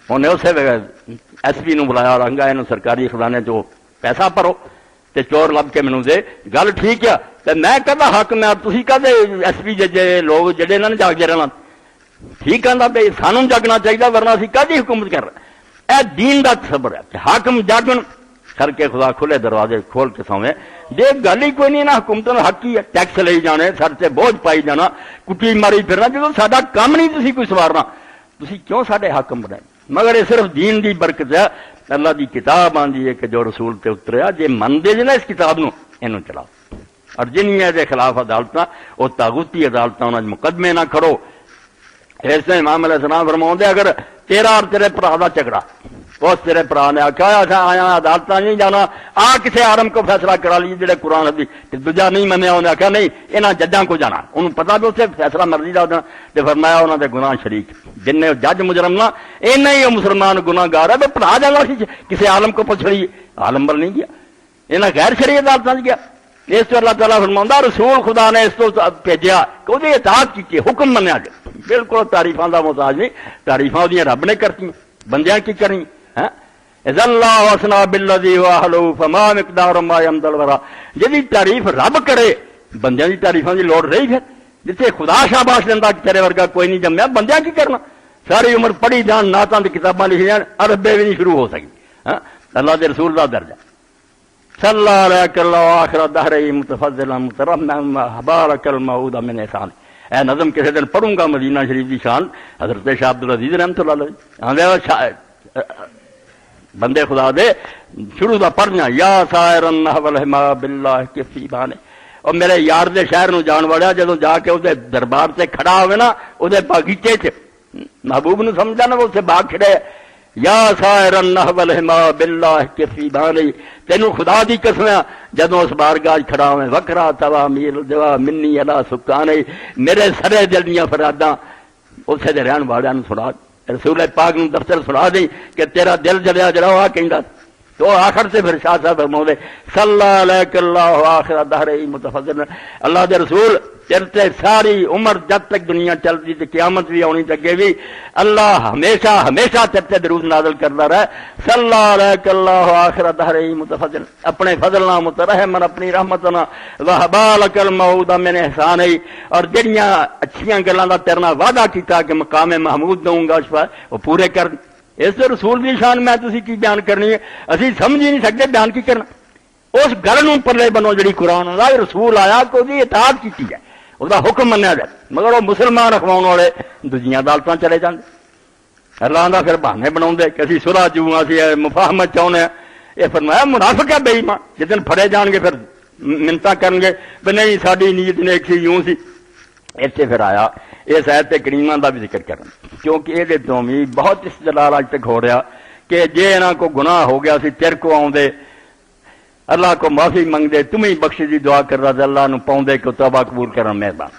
انہیں اسے ایس پی نو بلایا رنگا یہ سرکاری خزانے چ پیسہ بھرو تے چور لب کے مینوں دے گل ٹھیک ہے تے میں کہدا حق میں تسی کہدے ایس پی جے لوگ جڑے انہاں نے جاگدے رہنا ٹھیک آندا بھئی سانوں جاگنا چاہیے ورنہ اسی کدی حکومت کر رہے اے دین دا صبر ہے کہ حاکم جاگن کر کے خدا کھلے دروازے کھول کے سویں جے گل ہی کوئی نہیں نا حکومت دا حق ہی ہے ٹیکس لے جانے سر تے بوجھ پائی جانا کٹی ماری پھرنا جدوں ساڈا کام نہیں تسی کوئی سوارنا تسی کیوں ساڈے حاکم بنائے مگر یہ صرف دین دی برکت ہے اللہ دی کتاب آندی ہے کہ جو رسول تے اتریا جے من دے نا اس کتاب نو اینو چلاؤ اور جنیاں دے خلاف عدالتاں وہ طاغوتی عدالتاں انہاں مقدمے نہ کرو اس نے امام علیہ السلام فرماؤندے اگر تیرا اور تیرے بھرا دا جھگڑا اس تیرے بھرا نے آخیا آیا عدالتاں نہیں جانا آ کسی عالم کو فیصلہ کرا لیجیے جڑے قرآن حدیث دوجا نہیں منیا انہیں آخیا نہیں یہاں ججاں کو جانا انہوں پتا بھی اسے فیصلہ مرضی کا ہونا تے فرمایا انہوں دے گناہ شریک جن نے جج مجرم نہ اینا ہی مسلمان گناہ گار ہے پڑھا جانا سی کسی عالم کو پوچھ لیے عالم بل نہیں گیا یہاں غیر شرعی عدالتاں گیا اس تو اللہ تعالیٰ فرماؤندا رسول خدا نے اس تو بھیجا کہ وہ اطاعت کی حکم منیا گیا بالکل تعریفاں دا محتاج نہیں تعریفاں وہ رب نے کرتی بندیاں کی کرنی اذا اللہ وسنا بالذی واہلو فما مقدار ما یمدل ورا جدی تعریف رب کرے بندیاں دی تعریفاں دی لوڑ رہی پھر جتھے خدا شاباش دیندا کہ تیرے ورگا کوئی نہیں جمیا بندیاں کی کرنا ساری عمر پڑھی جان نعتاں دی کتاباں لکھی جان عربے بھی نہیں شروع ہو سکی اللہ دے رسول دا درجہ صلی علیہ آخر دہر متفضلا مترحما بارک المعود من احسان. اے نظم کسی دن پڑھوں گا مدینہ شریف کی شان حضرت شاہ عبدالعزیز رحمۃ اللہ علیہ. بندے خدا دے شروع دا پڑھنا یا سائر النحو والحما باللہ کفی بانے. اور میرے یار دے شہر نو جان والا جدوں جا کے اسے دربار سے کھڑا ہوئے نا اسے باغیچے چ محبوب نو سمجھا نا وہ اسے باغ کھڑے یا سائر النحو والحما باللہ کفی بانے. تینوں خدا دی قسم جدوں اس بارگاہ کھڑا ہوئے وکرا توا میل دوا منی الا سکانے میرے سرے دل دیاں فراداں اسے دے رہن والے نو سنا رسول پاک نو دفتر سنا دیں کہ تیرا دل جلیا جڑا وہ کہندا. تو آخر سے پھر شاہ صاحب فرماؤں صلی علیہ اللہ آخر دہر متفضل. اللہ دے رسول چلتے ساری عمر جب تک دنیا چلتی تھی قیامت بھی آنی تک بھی اللہ ہمیشہ ہمیشہ چلتے درود نازل کرتا رہے. صلی علیہ اللہ آخر دہر متفضل. اپنے فضلنا مترحمن اپنی رحمتنا وحبالک المعود من احسان. اور جڑیاں اچھیاں گلاں دا تیرنا وعدہ کیتا کہ مقام محمود دوں گا شفا وہ پورے کر. اس رسول کی شان میں تسی کی بیان کرنی ہے اسی سمجھ ہی نہیں سکتے بیان کی کرنا. اس گل نوں پلے بنو جڑی قرآن دا رسول آیا کہ وہ اطاعت کی ہے اس کا حکم منیا جائے مگر وہ مسلمان اخواؤن والے دوجیاں عدالتاں چلے جاندے. اللہ دا پھر بہانے بناؤندے کہ اسی صلح چوں اسی مفاہمت چاہنے ہیں. یہ فرمایا منافق ہے بے ایمان جدن پھڑے جان گے پھر منتاں کرن گے کہ نہیں ساڈی نیت نیک سی یوں سی. اتنے پھر آیا اس آیت کریمہ دا بھی ذکر کرنا کیونکہ یہ تو بھی بہت استدلال اج تک ہو رہا کہ جے انہاں کو گناہ ہو گیا سی تیر کو آؤندے اللہ کو معافی منگدے تمہیں بخش دی دعا کر رہا اللہ نو پاؤندے کہ توبہ قبول کرنا مہربان.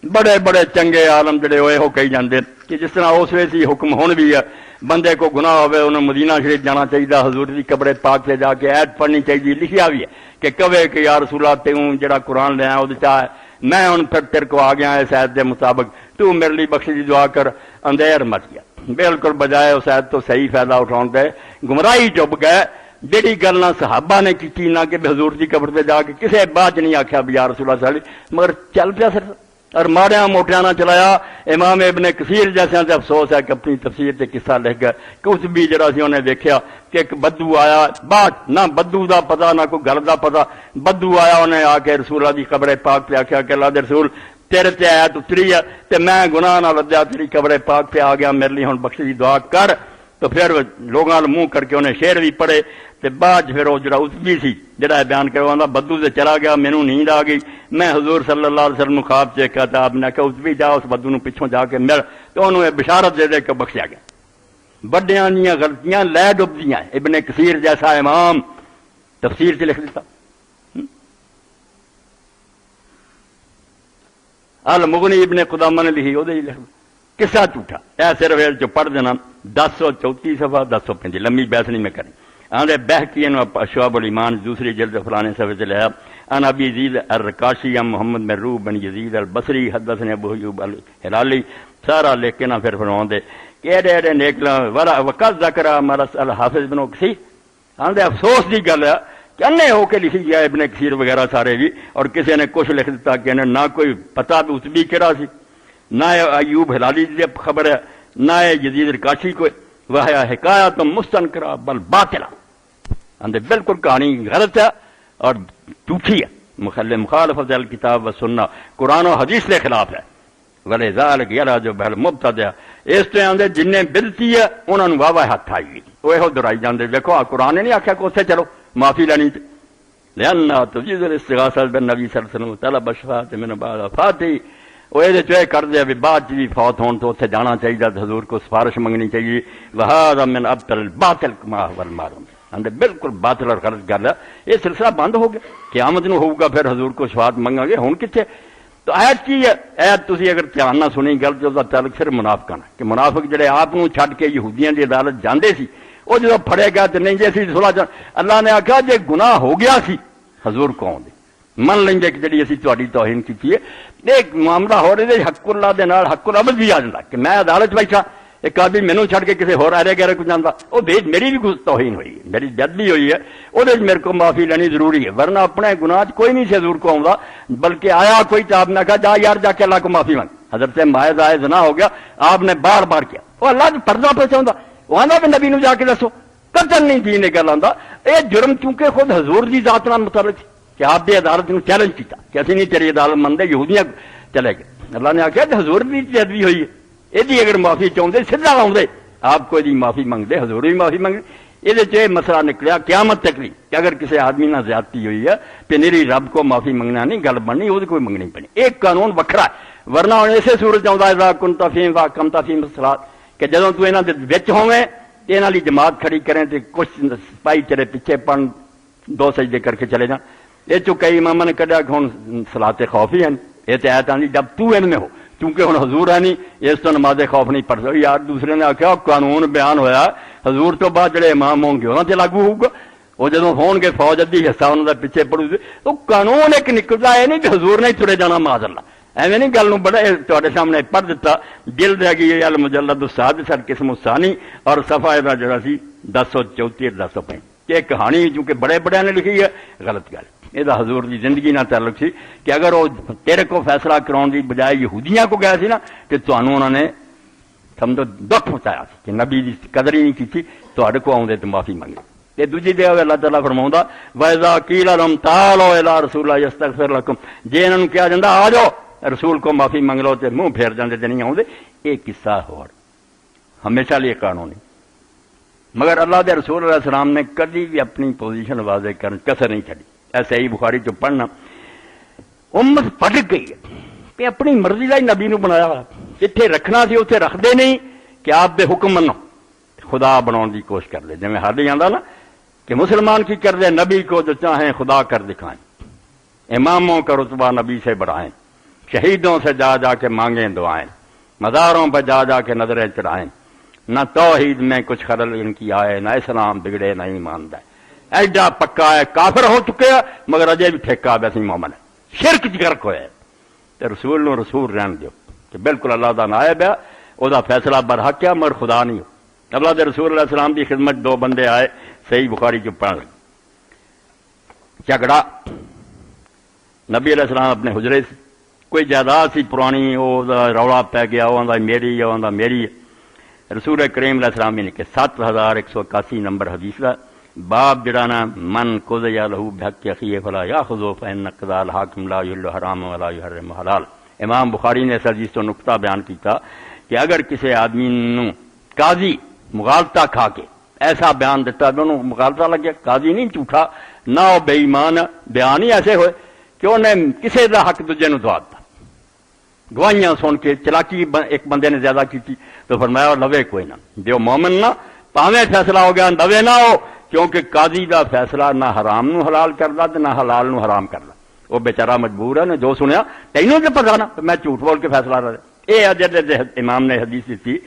بڑے بڑے چنگے عالم جڑے ہوئے ہو کہی جاندے کہ جس طرح اس ویسی حکم ہون بھی ہے بندے کو گناہ ہوئے انہوں مدینہ شریف جانا چاہیے حضور دی قبر پاک سے جا کے ایت پڑھنی چاہیے. لکھیا بھی ہے کہ کہے کہ یا رسول اللہ تیوں جڑا قرآن لیا وہ چاہ میں ہوں پھر تیرے کو آ گیا اس آیت دے مطابق تو میرے لیے بخش دی دعا کر. اندھیر مچ گیا بالکل بجائے اس آیت تو صحیح فائدہ اٹھاؤں دے گمراہی چپ گئے. جیڑی گل نہ صحابہ نے کی نہ کہ حضور دی قبر پہ جا کے کسے بات نہیں آخیا بھی یا رسول اللہ صلی اللہ علیہ وسلم مگر چل پیا سر اور ماریا موٹیا نہ چلایا. امام ابن کثیر جیسے سے افسوس ہے کہ اپنی تفسیر سے قصہ لکھ گئے کہ اس بھی جڑا سی انہیں دیکھا کہ ایک بدو آیا بات نہ بدو دا پتا نہ کوئی گل دا پتا. بدو آیا انہیں آ کے رسول اللہ دی قبر پاک پہ آخیا کہ اللہ دے رسول تیرے تے آیت اتری ہے تے میں گناہ نہ لدیا تیری قبر پاک پہ آ گیا میرے لیے ہوں بخش دی دعا کر. تو پھر لوگوں منہ کر کے انہیں شعر بھی پڑھے. تے بعد پھر وہ جڑا اتبی سی جڑا بیان کروانا بدو سے چلا گیا مینوں نیند آ گئی میں حضور صلی اللہ علیہ وسلم خواب سے کہتا آپ نے کہ اتبی جا اس بدو نو پچھوں جا کے مل تو انہوں نے بشارت دے دے کے بخشیا گیا. بڑیاں دیاں غلطیاں لے ڈبدیاں ابن کثیر جیسا امام تفسیر سے لکھ دیتا. المغنی ابن قدامہ نے لکھی وہ لکھ قصہ جھوٹا اے صرف جو پڑھ دینا 1034 صفحہ 1035 لمبی بحث نہیں میں کریں. آدھے بحقی شعب الایمان دوسری جلد فلانے صفحے سے لیا ان ابی یزید الرقاشی محمد مرروب بن یزید البصری حدثنا ابو ایوب الہلالی سارا لکھ کے نہ پھر فرماؤں دے کہ ایڈے ایڈے نیکلا وقت ذکر مرس الحافظ بن کثیر. آدھے افسوس دی گل ہے کہ انے ہو کے لکھی گیا ابن کثیر وغیرہ سارے بھی اور کسی نے کچھ لکھ دیتا کہ نہ کوئی پتہ بھی اس بھی کہڑا سی نہ ایوب ہلالی دی خبر ہے نہ یزید الرقاشی کوئی وہ حکایت مستنکرہ بل باطلہ. اندر بالکل کہانی غلط ہے اور جھوٹھی ہے مخالفت الکتاب و سنہ قرآن و حدیث کے خلاف ہے. ولذالک یرا جو بہل مبتدع اس طرح اندر جن بدتی ہے انہوں نے واہ واہ ہاتھ آئی گئی وہ یہ دہرائی جاندے دیکھو قرآن نے نہیں آخیا کہ اتنے چلو معافی لینی تھی لأنها تجيز الاستغاثة بالنبي صلی اللہ علیہ وسلم طلب الشفاعة من بعد وفاته. وہ یہ جو کر دے ابھی بعد بھی فوت ہون تو اتنے جانا چاہیے حضور کو سفارش منگنی چاہیے. وهذا من ابطل الباطل ما هو المعلوم اندر بالکل باطل اور غلط گل ہے. یہ سلسلہ بند ہو گیا قیامت نو ہوگا پھر حضور کو شفاعت منگا گے ہوں کتنے. تو آیت کی ہے آیت تسی اگر دھیان نہ سنی گل جو تعلق صرف منافقاں کہ منافق جڑے آپ چھڈ کے یہودیاں دی عدالت جاندے سی وہ جب پھڑے گیا تو نہیں جی اسی صلح اللہ نے آخیا جی گناہ ہو گیا سی حضور کو آؤں من لیں گے کہ جی اسی تہاڈی توہین کی ہے. ایک معاملہ ہو رہے حق اللہ دے نال حق العبد بھی آ جاتا کہ میں عدالت بیٹھا ایک آدمی مینوں چھڈ کے کسی ہور آرے گہرے کو جانتا وہ بھیج میری بھی کچھ توہین ہوئی ہے میری جد بھی ہوئی ہے وہ میرے کو معافی لینی ضروری ہے ورنہ اپنے گناہ کوئی نہیں سی حضور کو آؤں بلکہ آیا کوئی تو آپ نے کہا جا یار جا کے اللہ کو معافی مانگ. حضرت ماعز زنا ہو گیا آپ نے بار بار کیا وہ اللہ پردہ پہ چاہتا وہ آدھا بھی نبی نو جا کے دسو قطن نہیں دین گل آتا. یہ جرم چونکہ خود حضور کی ذات نال متعلق سی کہ آپ کی عدالت کو چیلنج کیا کہ اسی نہیں تیری عدالت منتے, یہودیاں چلے گئے. اللہ نے آخیا کہ حضور کی بےادبی ہوئی ہے, یہ اگر معافی چاہتے سیدھا آؤندے آپ کو یہ معافی منگتے, حضور بھی معافی منگتے. یہ مسئلہ نکلیا قیامت تک نہیں کہ اگر کسی آدمی نہ زیادتی ہوئی ہے تو میری رب کو معافی منگنا نہیں گل بننی, وہ کوئی منگنی پڑنی. ایک قانون وکھرا ہے, ورنہ اسے صورت آتا کن تفیم وا کم تفیم سلاد کہ جدوں تو یہاں کے ہوئے یہاں لی جماعت کھڑی کریں تو کچھ سپاہی چلے پیچھے پڑھ دو سجدے کر کے چلے جان. یہ چو کئی امام نے کھیا کہ ہوں صلاۃ خوف ہی ہے نہیں, یہ تو آیت آتی جب تو ان میں ہو, کیونکہ ہوں حضور ہے نہیں اس تو نماز خوف نہیں پڑھ سکتی. یار دوسرے نے آخیا قانون بیان ہویا حضور تو بعد جڑے امام ہون گے انہوں سے لاگو ہوگا, وہ جدوں ہون گے فوج ادھی حصہ انہوں کا پیچھے پڑو تو قانون ایک نکلتا ہے نہیں کہ حضور نے ترے جانا معاذ اللہ. ایویں نہیں گل بڑا تے سامنے پڑھ دیتا. جلد ہے گی المجلد السادس القسم الثانی اور صفحہ دا جڑا سی 1034 1035. یہ کہانی چونکہ بڑے بڑے نے لکھی ہے غلط گل. یہ حضور کی زندگی نہ تعلق سی کہ اگر وہ تیرے کو فیصلہ کراؤن کی بجائے یہودیاں کو گیا سی نا کہ تمہوں انہوں نے سمجھو دکھ پہنچایا کہ نبی کی قدر ہی نہیں کی, تے کو آؤندے تو معافی منگے. یہ دوجی دے اللہ تعالیٰ فرماؤں وَإِذَا قِيلَ لَهُمْ تَعَالَوْا إِلَىٰ رَسُولِ اللَّهِ يَسْتَغْفِرْ لَكُمْ, جے انہوں نے کہا جاتا آ جاؤ رسول کو معافی منگ لو تو منہ پھیر جاندے تے نہیں آؤندے. یہ قصہ ہو ہمیشہ لیے قانون نہیں, مگر اللہ دے رسول علیہ السلام نے کبھی بھی اپنی پوزیشن واضح کرنے کسر نہیں چڑی. ایسے ہی بخاری چ پڑھنا امت پٹک گئی ہے کہ اپنی مرضی کا ہی نبی نو بنایا ہوا, جتھے رکھنا سی اتنے رکھتے نہیں کہ آپ بے حکم منو, خدا بناؤ کی کوشش کر لے. جی میں ہر آتا نا کہ مسلمان کی کر دے نبی کو جو چاہیں خدا کر دکھائیں, اماموں کا رتبہ نبی سے بڑھائیں, شہیدوں سے جا جا کے مانگیں دعائیں, مزاروں پہ جا جا کے نظریں چڑھائیں. نہ توحید میں کچھ خلل ان کی آئے, نہ اسلام بگڑے نہ ایمان دے. ایڈا پکا ہے, کافر ہو چکے ہیں مگر اجے بھی ٹھیکا ویسے مومن ہے, شرک چ گرک ہوئے تو رسول نو رسول رہن دیو کہ بالکل اللہ دا نائب ہے, وہ دا فیصلہ برحق ہے مگر خدا نہیں ہو. اللہ دے رسول علیہ السلام کی خدمت دو بندے آئے, صحیح بخاری چ پڑھ جھگڑا. نبی علیہ السلام اپنے حجرے سے کوئی جائیداد سی پرانی, وہ رولا پی گیا, وہ آدھا میری, وہ آدھا میری. رسول کریم علیہ السلام نے کہ 7181 نمبر حدیث کا باب جڑانا من کو لہو بحق اخیہ فلا یاخذو فان قضاء الحاکم لا یحل حرام ولا یحرم حلال. امام بخاری نے اس حدیث تو نقطہ بیان کیتا کہ اگر کسی آدمی نو قاضی مغالطہ کھا کے ایسا بیان دیتا کہ انہوں مغالطہ لگ گیا, قاضی نہیں جھوٹا نہ وہ بے ایمان, بیان ہی ایسے ہوئے کہ انہیں کسی دا حق دوجے نو دوا دیتا, گواہیاں سن کے چلاکی ایک بندے نے زیادہ کی تو فرمایا لوے کوئی نہ, جو مومن نہ پاویں فیصلہ ہو گیا لوے نہ ہو, کیونکہ قاضی دا فیصلہ نہ حرام نو حلال کردا تے نہ حلال نو حرام کردا. وہ بیچارہ مجبور ہے, نے جو سنیا تینوں تے پتا نا میں جھوٹ بول کے فیصلہ کر دیا. یہ حضرت امام نے حدیث دی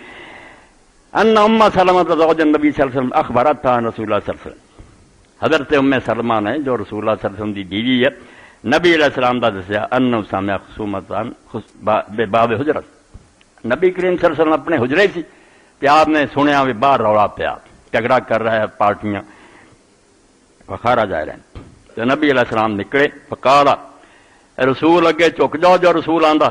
ان ام سلمہ زوج النبی صلی اللہ علیہ وسلم اخبرت عن رسول اللہ صلی اللہ علیہ وسلم, حضرت ام سلمہ نے جو رسول اللہ صلی اللہ علیہ وسلم دی بیوی ہے نبی علیہ السلام دا دسیا ان سامع خصومتان باب حجرت. نبی کریم صلی اللہ علیہ وسلم اپنے حجرے سی تے آپ نے سنیا بھی باہر رولا پیا, جھگڑا کر رہا ہے پارٹیاں, بخارا جا رہے ہیں. تو نبی علیہ السلام نکلے, فقالا رسول اگے چک جاؤ, جو رسول آندا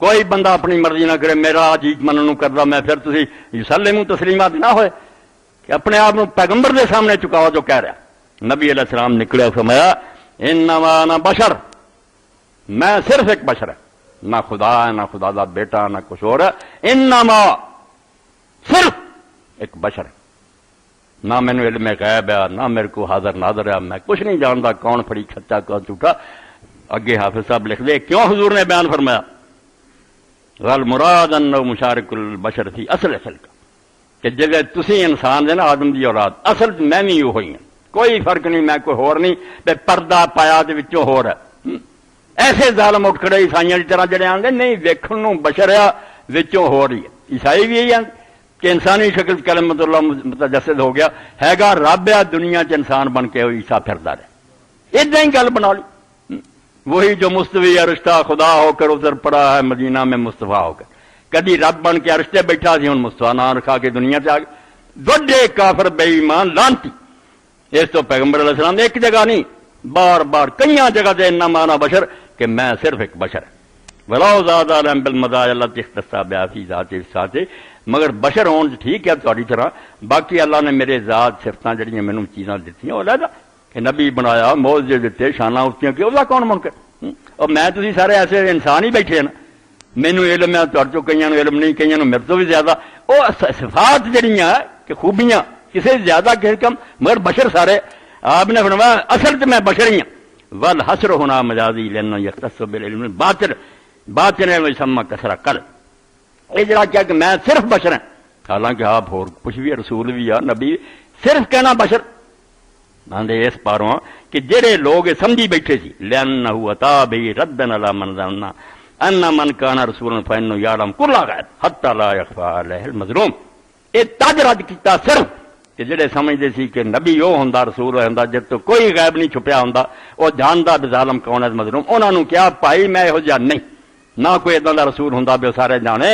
کوئی بندہ اپنی مرضی نہ کرے, میرا جیت منن کردا میں پھر تسی یسلمو تسلیمات نہ ہوئے کہ اپنے آپ پیغمبر دے سامنے چکاؤ جو کہہ رہا. نبی علیہ السلام نکلے, فرمایا انما انا بشر, میں صرف ایک بشر ہے, نہ خدا ہے نہ خدا دا بیٹا نہ کچھ اور ہے, انما صرف ایک بشر ہے, نہ مینو علم غیب ہے نہ میرے کو حاضر ناظر ہے, میں کچھ نہیں جانتا کون پھڑی کھچا کون جھوٹا. اگے حافظ صاحب لکھ دے کیوں حضور نے بیان فرمایا غل مراد انه مشارک البشر تھی اصل کا کہ جگہ تسی انسان دے نا آدم دی اولاد, اصل میں بھی ہوئی ہوں, کوئی فرق نہیں, میں کوئی ہور نہیں تے پردہ پایا دے وچوں ہور ہے. ایسے ظالم اٹھ کھڑے عیسائیاں دی طرح جڑے آندے نہیں ویکھن نوں بشر ہے وچوں ہور ہی ہے. عیسائی بھی یہی آندے کہ انسانی شکل کلمۃ اللہ متجسد ہو گیا ہے گا, رب ہے دنیا چ انسان بن کے عیسیٰ پھردا رہے. ادھر ہی گل بنا لی, وہی جو مستوی رشتہ خدا ہو کر ادھر پڑا ہے مدینہ میں مصطفیٰ ہو کر, کدی رب بن کے رشتے بیٹھا سی, ہوں مصطفیٰ نام رکھا کے دنیا سے آ گئے. بڑے کافر بے ایمان لانتی. اس تو پیغمبر علیہ السلام نے ایک جگہ نہیں بار بار کئی جگہ سے انما انا بشر کہ میں صرف ایک بشر ہے. وَلَوْ زَادَ عَلَيْهِمْ بِالْمَزَايَا الَّتِي اخْتَصَّ بِهَا فِي ذَاتِ الصِّفَاتِ مگر بشر ہون ٹھیک ہے تہاڈی طرح، باقی اللہ نے میرے ذات صفتاں جڑیاں مینوں چیزاں دتیاں وہ علیحدہ کہ نبی بنایا، معجزے دتے، شاناں اُتیاں کہ ਉਹਦਾ کون منکر؟ اور میں تسی سارے ایسے انسان ہی بیٹھے ہیں نا، مینوں علم ہے، تہاڈے چوں کئیاں نوں علم نہیں، کئیاں نوں میرے تو بھی زیادہ، وہ صفات جڑیاں کہ خوبیاں کسی زیادہ کسی کم، مگر بشر سارے۔ آپ نے فرمایا اصل تو میں بشر ہی ہوں، والحسر ہونا مجازی لأنه يختص بالعلم الباطن باطن ويسمى کسرا کل، یہ جڑا کیا کہ میں صرف بشر ہوں، حالانکہ آپ اور کچھ بھی رسول بھی نبی، صرف کہنا بشر آندے اس پاروں کہ جڑے لوگ سمجھی بیٹھے سی لأنه أتى به ردا على من ظن أن من كان رسولا فإنه يعلم كل غیب حتى لا يخفى عليه المظلوم، یہ تج رد کیتا صرف کہ جڑے سمجھتے سی کہ نبی وہ ہوندا، رسول ہوندا جس تو کوئی غیب نہیں چھپیا ہوندا، وہ جاندا بھی ظالم کون ہے مظلوم، انہاں نوں کیا بھائی میں یہو جہا نہیں، نہ کوئی اداں دا رسول ہوندا بھی سارے جانے،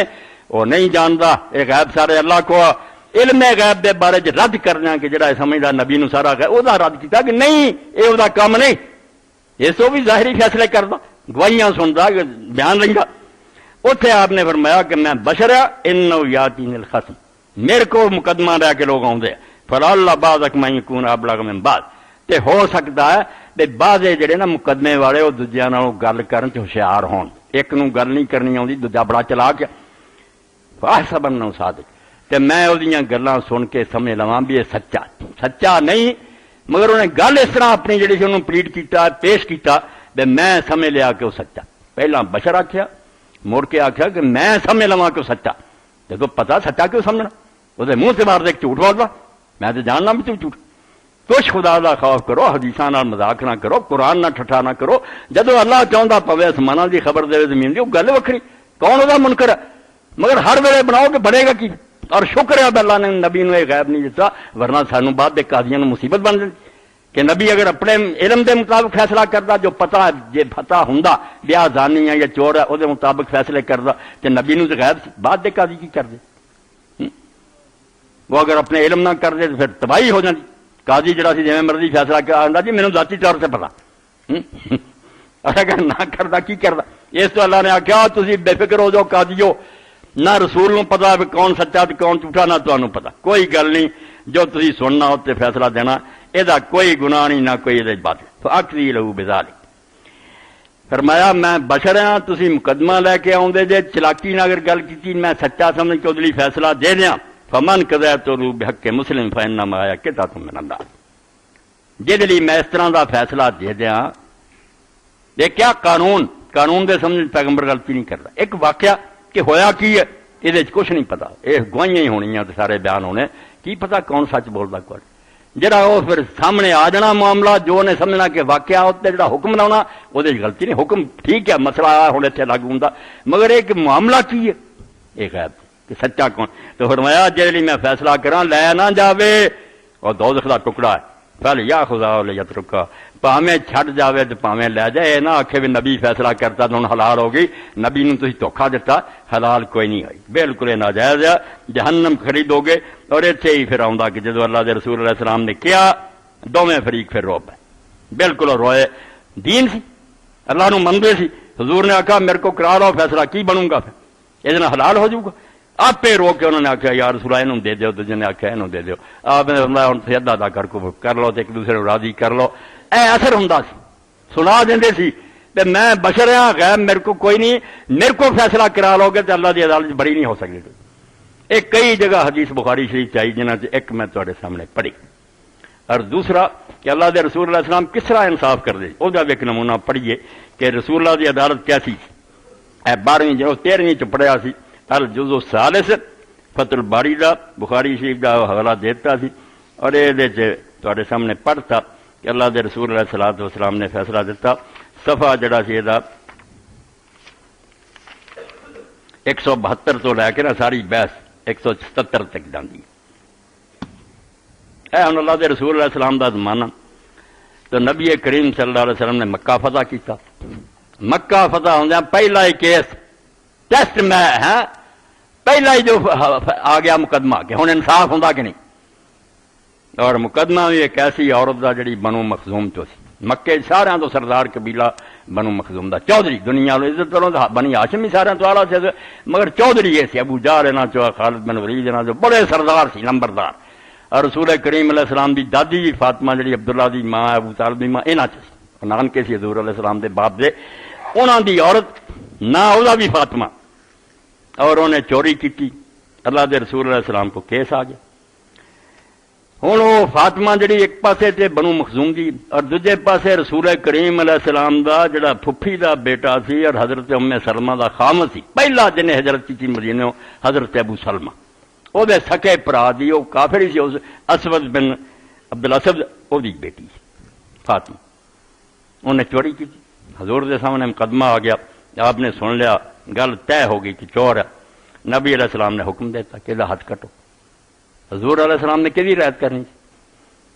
وہ نہیں جاندا، یہ غیب سارے اللہ کو، علم غیب دے بارے چ رد کرنا کہ جڑا سمجھدا نبی نوں سارا غیب، او دا رد کیتا کہ نہیں یہ دا کام نہیں، اس تو بھی ظاہری فیصلے کردا، گواہیاں سندا، بیان لیندا۔ اتنے آپ نے فرمایا کہ میں بشر ہاں، انه یاتین الخصم، میرے کو مقدمہ رہ کے لوگ آتے ہیں، فلاللہ بعضک من یکون ابلغ من بعض، تے ہو سکتا ہے کہ بعض جڑے نا مقدمے والے وہ دوجیاں نال گل کرن تے ہوشیار ہون، ایک نوں گل نہیں کرنی آندی، دوجا بڑا چلاک ہے، فاحسب انه صادق، تے میں اودیاں گلاں سن کے سمجھ لواں بھی یہ سچا نہیں، مگر انہیں گل اس طرح اپنی جڑی سی انہوں پلیٹ کیتا، پیش کیتا، تے میں سمجھ لیا کہ وہ سچا، پہلا بشر آکھیا، مڑ کے آخیا کہ میں سمجھ لوا کہ سچا، جب پتا سچا کیوں سمجھنا، وہ منہ سے مار دے جھوٹ بولتا، میں تو جاننا بھی تو جھوٹ، کچھ خدا دا خوف کرو، حدیثاں نال مذاق نہ کرو، قرآن نہ ٹھٹھا نہ کرو، جدو اللہ چاہتا پوے آسماناں دی خبر دے زمین دی، وہ گل وکھری، کون وہ منکر ہے، مگر ہر ویلے بناؤ کہ بنے گا کی، اور شکر ہے اللہ نے نبی نو یہ غیب نہیں دیتا، ورنہ سانو بعد دے قاضیاں نوں مصیبت بن جاتی کہ نبی اگر اپنے علم دے مطابق فیصلہ کرتا، جو پتا جے پتا ہوندا بیاہ زانی ہے یا چور ہے، وہ مطابق فیصلے کرتا، تے نبی نو تے غیب سی، بعد دے قاضی کی کر دے، وہ اگر اپنے علم نہ کر دے تو پھر تباہی ہو جاتی، قاضی جڑا سی جویں مرضی فیصلہ کردا جی مینوں ذاتی طور سے پتا، اگر نہ کردا کی کردا، اس تو اللہ نے آخیا تسی بے فکر ہو جاؤ قاضیو، نہ رسول نو پتا بھی کون سچا تے کون جھوٹا، نہ تانوں پتا، کوئی گل نہیں، جو تسی سننا تے فیصلہ دینا، یہ کوئی گناہ نہیں، نہ کوئی یہ بات، فاقضی لہو بذالک، فرمایا میں بشر ہاں، تسی مقدمہ لے کے آؤندے جے، چلاکی نہ اگر گل کیتی میں سچا سمجھ کے ادلی فیصلہ دے دیاں، فمن قضیت له بحق مسلم فانما قطعۃ من النار، جے دلی میں اس طرح دا فیصلہ دے دیاں، یہ کیا قانون دے سمجھ پیغمبر غلطی نہیں کرتا، ایک واقعہ کہ ہویا کی ہے یہ کچھ نہیں پتا، یہ گواہیاں ہی ہونیاں تے سارے بیان ہونے، کی پتا کون سچ بولتا کوئی، جڑا وہ پھر سامنے آ جانا معاملہ، جو نے سمجھنا کہ واقعہ ہوتے جڑا حکم لاؤنا وہ غلطی نہیں، حکم ٹھیک ہے، مسئلہ ہوں اتنے لاگو ہوں، مگر ایک معاملہ کی ہے یہ غیب کہ سچا کون، تو فرمایا جی میں فیصلہ کراں لے نہ جاوے، اور دوزخ دا ٹکڑا ہے، پہلے یا خدا یترکا، پاویں چھڈ جاوے تو پاویں لے جائے، نہ آکھے بھی نبی فیصلہ کرتا تو ہن حلال ہو گئی، نبی نوں تسی دھوکھا دیتا، حلال کوئی نہیں ہوئی، بالکل ناجائز ہے، جہنم خریدو گے، اور اتنے ہی پھر آؤں کہ جدو اللہ دے رسول علیہ السلام نے کیا، دونوں فریق پھر رو پے، بالکل روئے، دین سی، اللہ نو مندے سی، حضور نے آکھا میرے کو کرا لو فیصلہ، کی بنوں گا پھر یہ حلال ہو جاؤ گا، آپ پہ رو کے انہوں نے آخیا یا رسول اللہ دے دیو، دوجے نے آخیا یہ دے دیو، آپ نے فرمایا ہن ادا ادا کر لو، ایک دوسرے کو راضی کر لو، اے اثر ہوں سی، سنا دیں سی، تے میں بشر ہاں، غیب میرے کو کوئی نہیں، میرے کو فیصلہ کرا لو گے تو اللہ کی عدالت بڑی نہیں ہو سکتی، ایک کئی جگہ حدیث بخاری شریف چاہیے جنہ سے ایک میں تھوڑے سامنے پڑھی، اور دوسرا کہ اللہ دے رسول اللہ علیہ السلام کس طرح انصاف کر دے، وہ ایک نمونہ پڑھیے کہ رسول اللہ کی عدالت کیسی، 12ویں 13ویں چ پڑھیا سی، الجزء الثالث فتح الباری دا، بخاری شریف دا حوالہ دیتا سی، اور یہ تھوڑے سامنے پڑھتا کہ اللہ دے رسول علیہ الصلوۃ والسلام نے فیصلہ دیتا، صفحہ جڑا سی یہ 172 تو لے کے نا ساری بحث 177 تک جاندی ہے، ہن اللہ دے رسول علیہ السلام دا زمانہ، تو نبی کریم صلی اللہ علیہ وسلم نے مکہ فتح کیتا، مکہ فتح ہوندیا پہلا ہی کیس ٹیسٹ میں ہے، پہلا ہی جو آ گیا مقدمہ کہ ہن انصاف ہوندا کہ نہیں، اور مقدمہ بھی ایک ایسی عورت دا جڑی بنو مخزوم تو سی، مکے سارے تو سردار قبیلہ بنو مخزوم دا چودھری دنیا نو عزت والوں دا بنی ہاشم ہی سارے تو آلہ سے مگر چودھری یہ سی ابو جہل انہاں چو خالد بن ولید انہاں چو بڑے سردار سی نمبردار اور رسول کریم علیہ السلام دی دادی جی فاطمہ جڑی عبداللہ دی ماں ابو طالب دی ماں انہاں چ نانکے سی حضور علیہ السلام دے باپ دے انہاں دی عورت نہ اودا بھی فاطمہ اور انہیں چوری کی اللہ دے رسول علیہ السلام کو کیس آ گیا ہوں وہ فاطمہ جڑی ایک پاسے تے بنو مخزوم دی اور دوجے پاسے رسول کریم علیہ السلام دا جڑا پھپھی دا بیٹا سی اور حضرت ام سلمہ دا خامد سی پہلا جنہیں ہجرت کی مدینے حضرت ابو سلمہ وہ دے سکے پرا دی وہ کافر ہی سی اس اسود بن عبد الاسد وہ دی بیٹی فاطمہ انہیں چوری کی حضور دے سامنے مقدمہ آ گیا آپ نے سن لیا گل طے ہو گئی کہ چور ہے نبی علیہ السلام نے حکم دیتا کہ ہاتھ کٹو حضور علیہ السلام نے کدی رعایت کرنی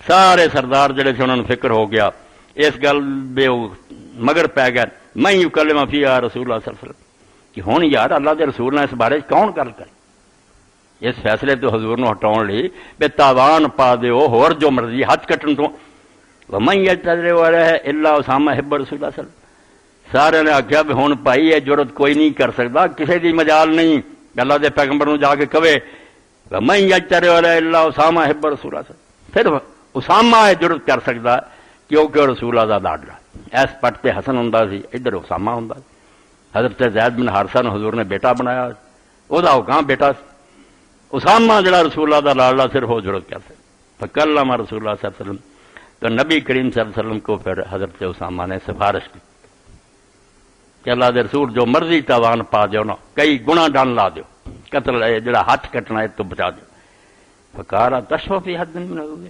سارے سردار جڑے تھے انہوں نے فکر ہو گیا اس گل بے مگر پی گئے میں یوں کلمہ فی رسول اللہ صلی اللہ علیہ وسلم کہ ہوں یار اللہ دے رسول نے اس بارے کون گل کرے اس فیصلے تو حضور نے ہٹاؤ لی بے تاوان پا دیو ہور جو مرضی ہاتھ کٹن تو میں یجترے ہو رہا ہے اللہ اسامہ حب رسول اللہ صلی اللہ علیہ وسلم سارے نے آخیا بھی ہوں بھائی یہ جرت کوئی نہیں کر سکتا کسی دی مجال نہیں اللہ دے پیغمبر نو جا کے کہے میں یجترے ہو رہا ہے اللہ اسامہ حب رسول اللہ صلی اللہ علیہ وسلم پھر اسامہ یہ جرت کر سکتا کیونکہ رسول اللہ دا لاڈلا ایس پٹ تے حسن ہوندا سی ادھر اسامہ ہوندا حضرت زید بن حارثہ نے حضور نے بیٹا بنایا او دا کہاں بیٹا سی اسامہ جڑا رسول اللہ دا لاڈلا صرف وہ جرت کر سکتا فکلم رسول اللہ صلی اللہ علیہ وسلم تو نبی کریم صلی اللہ علیہ وسلم کو پھر حضرت اسامہ نے سفارش کی کہ اللہ دے رسول جو مرضی تاوان پا دیو نا کئی گناہ ڈان لا دیو قتل جڑا ہاتھ کٹنا ہے تو بچا دیو فکارا تشفع فی حد من حدود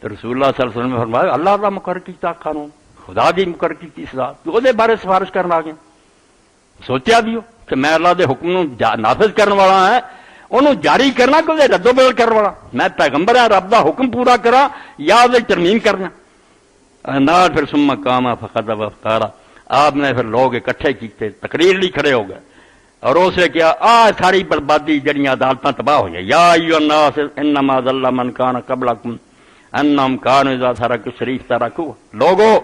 تو رسول اللہ صلی اللہ علیہ وسلم نے فرمایا اللہ کا مقرر کیتا قانون خدا دی مقرر کی سزا تو وہ دے بارے سفارش کرنا آ گیا سوچیا بھی ہو کہ میں اللہ دے حکم نو نافذ کرنے والا ہے انہوں جاری کرنا کہ وہ رد و بدل کرنے والا میں پیغمبر ہاں رب دا حکم پورا کرا یا وہ ترمیم کرنا نال پھر ثم قام فخذ وقارا آپ نے پھر لوگ اکٹھے کیتے تقریر لی کھڑے ہو گئے اور اسے کیا ساری بربادی جڑیاں عدالتاں تباہ ہو جائیں یا ایھا الناس انما ضل من کان قبلکم انہم کانوا اذا ترکوا شریف ترکوا لوگو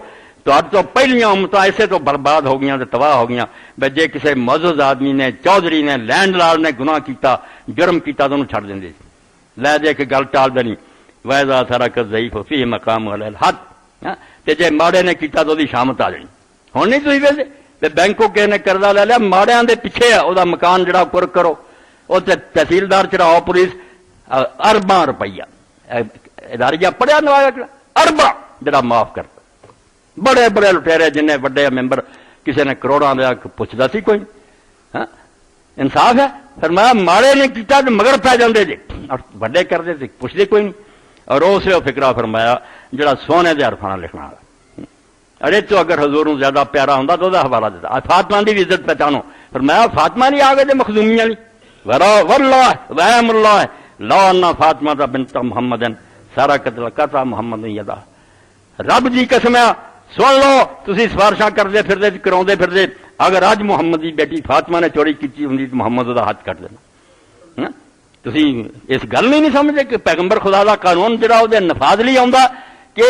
تو پہلیاں امتاں ایسے تو برباد ہو گیاں تے تباہ ہو گیاں بے جے کسی معزز آدمی نے چودھری نے لینڈ لارڈ نے گناہ کیتا جرم کیتا تو انہوں چھڑ دیں لے دے کے گل ٹال دینی وَإِذَا تَرَكَ الضَّعِيفُ فِيهِ مَقَامُ عَلَى الْحَدِّ تے جے ماڑے نے کیتا تو دی شامت آ جانی ہن نہیں تسی ویسے تے بینکوں کہے نے قرضہ لے لیا ماڑیاں دے پیچھے ہے او دا مکان جڑا پر کرو او تے تحصیلدار چڑھاؤ پولیس ارباں روپیہ اداریہ پڑھیا نوایا ارباں جڑا معاف کرتا بڑے بڑے لٹیرے جن وڈے ممبر کسی نے کروڑاں دیا پوچھتا سی کوئی ہاں انصاف ہے فرمایا ماڑے نے کیتا تو مگر پی جاندے جی اور وڈے کرتے تھے پوچھتے کوئی نہیں اور اسے فکرہ فرمایا جڑا سونے دے حرفاں لکھنا والا ارے تو اگر حضور نو زیادہ پیارا ہوندا تو دا حوالہ دیتا فاطمہ دی عزت پہچانو فرمایا فاطمہ نہیں آ گئے تے مخزومیاں نہیں واللہ وائم اللہ لا ان فاطمہ بنت محمد سارا قتل کرتا محمد یدا رب دی قسم ہے سن لو تسی سفارشاں کردے پھردے کراؤندے پھردے اگر اج محمد دی بیٹی فاطمہ نے چوری کیتی ہوندی تو محمد دا ہاتھ کٹ دینا تسی اس گل نہیں سمجھتے کہ پیغمبر خدا دا قانون جڑا او دے نفاذ لئی آوندا کہ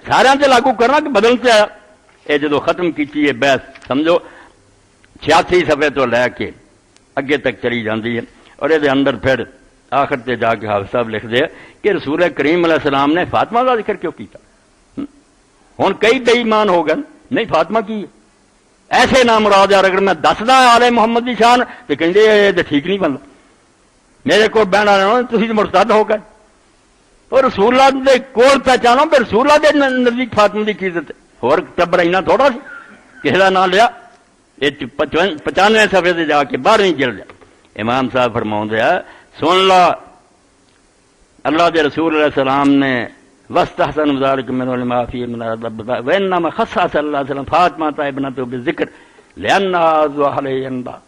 سارے تے لاگو کرنا کہ بدل تے آیا اے جدو ختم کیتی ہے بحث سمجھو 86 صفحے تو لے کے اگے تک چلی جاندی ہے اور اے دے اندر پھر آخر تے جا کے حافظ صاحب لکھ دے کہ رسول کریم علیہ السلام نے فاطمہ کا ذکر کیوں کیتا ہوں کئی بے ایمان ہو گئے نہیں فاطمہ کی ایسے نام مراد یار اگر میں دسدا آل محمد کی شان تو کہندے یہ تو ٹھیک نہیں بنتا میرے کو بہنا تھی مرتد ہو گئے اور رسول اللہ دے کول پہچانو پھر رسول اللہ دے نزدیک فاطمہ کی عزت اور ٹبر اینا تھوڑا سی کسی کا نام لیا یہ 95 صفحے سے جا کے 12ویں جلد امام صاحب فرماؤں دیا سن لا اللہ دے رسول علیہ السلام نے وَاسْتَحْسَنُ ذَلِكَ مِنْ عُلَمَاءِ فِيهِ مِنْ وَإِنَّمَا خَصَّ صلی اللہ علیہ وسلم فاطمہ ابنتہ بالذکر لِأَنَّهَا أَعْزُ عَلَيْهِ عِنْدَهُ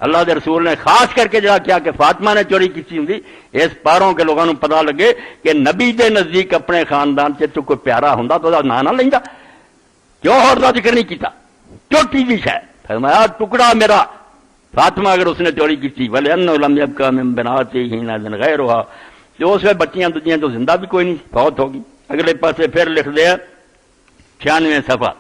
اللہ دے رسول نے خاص کر کے جا کیا کہ فاطمہ نے چوری کی ہوندی اس پاروں کے لوگوں کو پتہ لگے کہ نبی دے نزدیک اپنے خاندان سے کوئی پیارا ہوندا تو دا نام نہ لیندا کیوں اور دا ذکر نہیں کیتا چوٹی دی شے فرمایا ٹکڑا میرا فاطمہ اگر اس نے چوری کی تھی وَلِأَنَّهُ لَمْ يَبْقَ مِن بَنَاتِهِ حِينَئِذٍ غَيْرُهَا تو اس میں بچیاں دجیاں تو زندہ بھی کوئی نہیں فوت ہوگی اگلے پاسے پھر لکھ دیا 96 صفحہ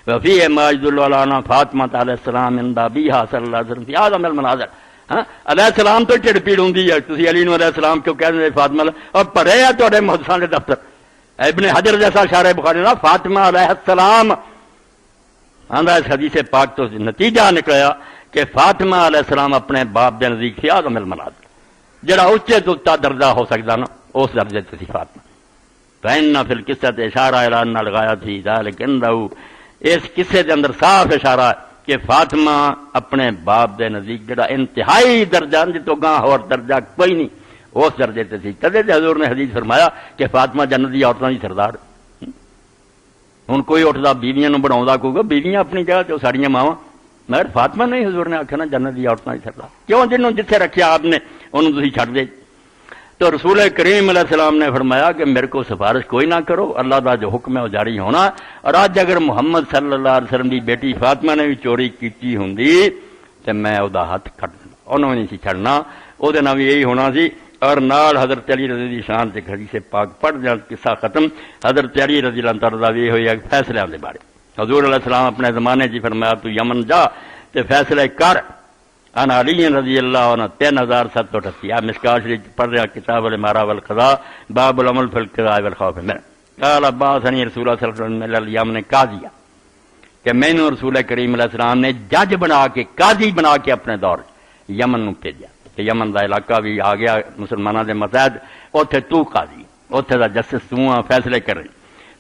وفی ماجد الولانا فاطمہ علیہ السلام اندا بیہا صلی اللہ علیہ وسلم فی آدم المناظر. ہاں علیہ السلام تو ٹھڑ پیڑ ہوں ہے، تسی علی نو علیہ السلام کیوں کہہ دیں فاطمہ اور پڑھے ہے تھوڑے محدثان دے دفتر. ابن حجر جیسا شارح بخاری نا فاطمہ علیہ السلام آندا اس حدیث پاک تو نتیجہ نکلا کہ فاطمہ علیہ السلام اپنے باپ دے نزدیک فی آدم المناظر جڑا اچے تو اچا درجہ ہو سکتا نا اس درجے تے سی فاطمہ. فإن فی القصۃ اشارہ الی ان الغایۃ فی ذلک عنده، اس قصے دے اندر صاف اشارہ ہے کہ فاطمہ اپنے باپ دے نزدیک جڑا انتہائی درجہ جتوں گاں اور درجہ کوئی نہیں اس درجے تے سی. تدے حضور نے حدیث فرمایا کہ فاطمہ جنت دی عورتاں دی سردار. ہن کوئی اٹھدا بیویاں نو بناوندا کوئی بیویاں اپنی جگہ تے ساریاں ماواں، مگر فاطمہ نہیں حضور نے آکھیا نا جنت دی عورتاں دی سردار. کیوں جنوں جتھے رکھیا آپ نے انہوں تسی چھڈ دے. تو رسول کریم علیہ السلام نے فرمایا کہ میرے کو سفارش کوئی نہ کرو، اللہ کا جو حکم ہے وہ جاری ہونا. اور آج اگر محمد صلی اللہ علیہ وسلم کی بیٹی فاطمہ نے بھی چوری کی ہوندی تو میں وہ ہاتھ کٹ دینا، انہوں نے نہیں چھڑنا، وہ بھی یہی ہونا سی. اور نال حضرت علی رضی اللہ شان سے حدیث پاک پڑھ جان قصہ ختم. حضرت علی رضی اللہ تعالیٰ یہ ہوئی فیصلے کے بارے حضور علیہ السلام اپنے زمانے جی فرمایا تو یمن جا تے فیصلے کر. ان علی رضی اللہ عنہ 3738 مشکات شریف پڑھ رہا کتاب الامارہ والقضاء باب العمل فی القضاء والخوف من. قال عباسنی رسول اللہ صلی اللہ علیہ وسلم الیمن قاضیہ کہ میں نے رسول کریم علیہ السلام نے جج بنا کے قاضی بنا کے اپنے دور یمن نو بھیجا کہ یمن دا علاقہ بھی آ گیا مسلمانوں دے متحد، اوتھے تو قاضی، اوتھے دا جسٹس تو فیصلے کر رہی.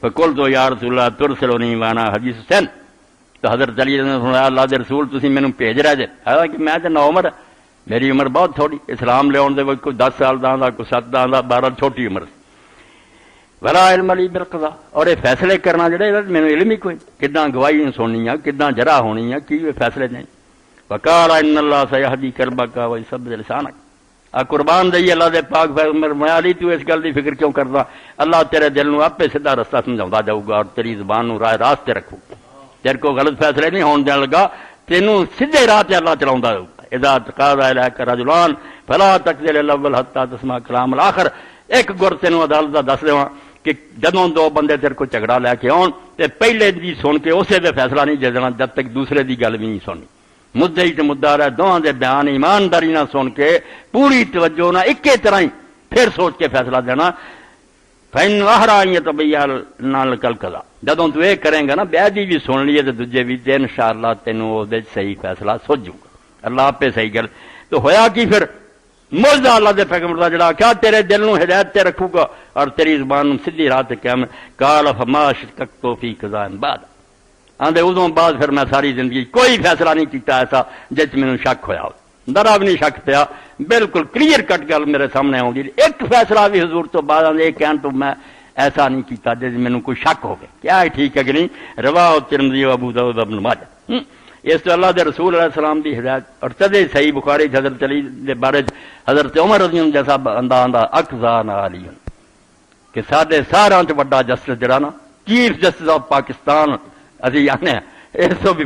فقلت تو یا رسول اللہ ترسلونی وانا حدیث حسین. تو حضرت علی نے فرمایا اللہ دے رسول تسی مینوں بھیج رہے جے. حالانکہ میں تے نو عمر، میری عمر بہت تھوڑی، اسلام لے آن دے کوئی 10 سال دا کوئی 7 دا 12 چھوٹی عمر. ولا علم علی بالقضاء، اور یہ فیصلے کرنا جڑے مینوں علم ہی کوئی، کداں گواہی سننی ہے، کداں جرا ہونی ہے، کی فیصلے نہیں. وقال ان اللہ سیہدی قلبک ویثبت لسانک. قربان دئی اللہ دے پاک فرمایا علی تو اس گل دی فکر کیوں کردا، اللہ تیرے دل نو آپے سیدھا رستہ سمجھاوندا جاؤ گا اور تیری زبان نو راہ راست تے رکھو. تیرے کو غلط فیصلے نہیں ہون دین لگا، تینوں سیدھے راہ تے اللہ چلاوندا جاؤ گا. اذا تقاضى الیک رجلان فلا تقضي الاول حتى تسمع کلام الاخر. ایک گر تینوں عدالت دا دس دیواں کہ جدوں دو بندے تیرے کو جھگڑا لے کے آن تے پہلے دی سن کے اسے دے فیصلہ نہیں دے دینا جب تک دوسرے دی گل بھی نہیں سننی. مدعی تے مدعا رہے دونوں دے بیان ایمانداری نہ سن کے پوری توجہ نہ ایکے طرح ہی پھر سوچ کے فیصلہ دینا. فإن أحرى أن يتبين لك القضاء. جدوں تو یہ کریں گا نا بیعدی بھی سن لیے تو دوجے بھی تے انشاءاللہ تینوں وہ دے صحیح فیصلہ سوچ جوں گا. اللہ پہ صحیح گل. تو ہویا کی پھر موجزہ اللہ دے پیغمبر دا جڑا کیا تیرے دل نو ہدایت تے رکھوں گا اور تیری زبان نو سیدھی راہ تے قائم. قال فما شککت فی قضاء بعد. آندے ادوں بعد پھر میں ساری زندگی کوئی فیصلہ نہیں کیتا ایسا جس مینوں شک ہویا ہو، ذرا بھی نہیں شک پیا، بالکل کلیئر کٹ گل میرے سامنے آؤں. ایک فیصلہ بھی حضور تو بعد آدھے کہن تو میں ایسا نہیں کیتا جس مینوں کوئی شک ہو گیا. کیا ہے ٹھیک ہے کہ نہیں؟ رواہ ترمذی و ابو داؤد ابن ماجہ. اس تو اللہ دے رسول علیہ السلام دی ہدایت. اور تدے صحیح بخاری حضرت علی دے بارے حضرت عمر رضی اللہ جیسا بندہ آندا اقضانا علی کہ ساڈے ساراں تے بڑا جسٹس جڑا نا چیف جسٹس آف پاکستان اسی آنے اس تو بھی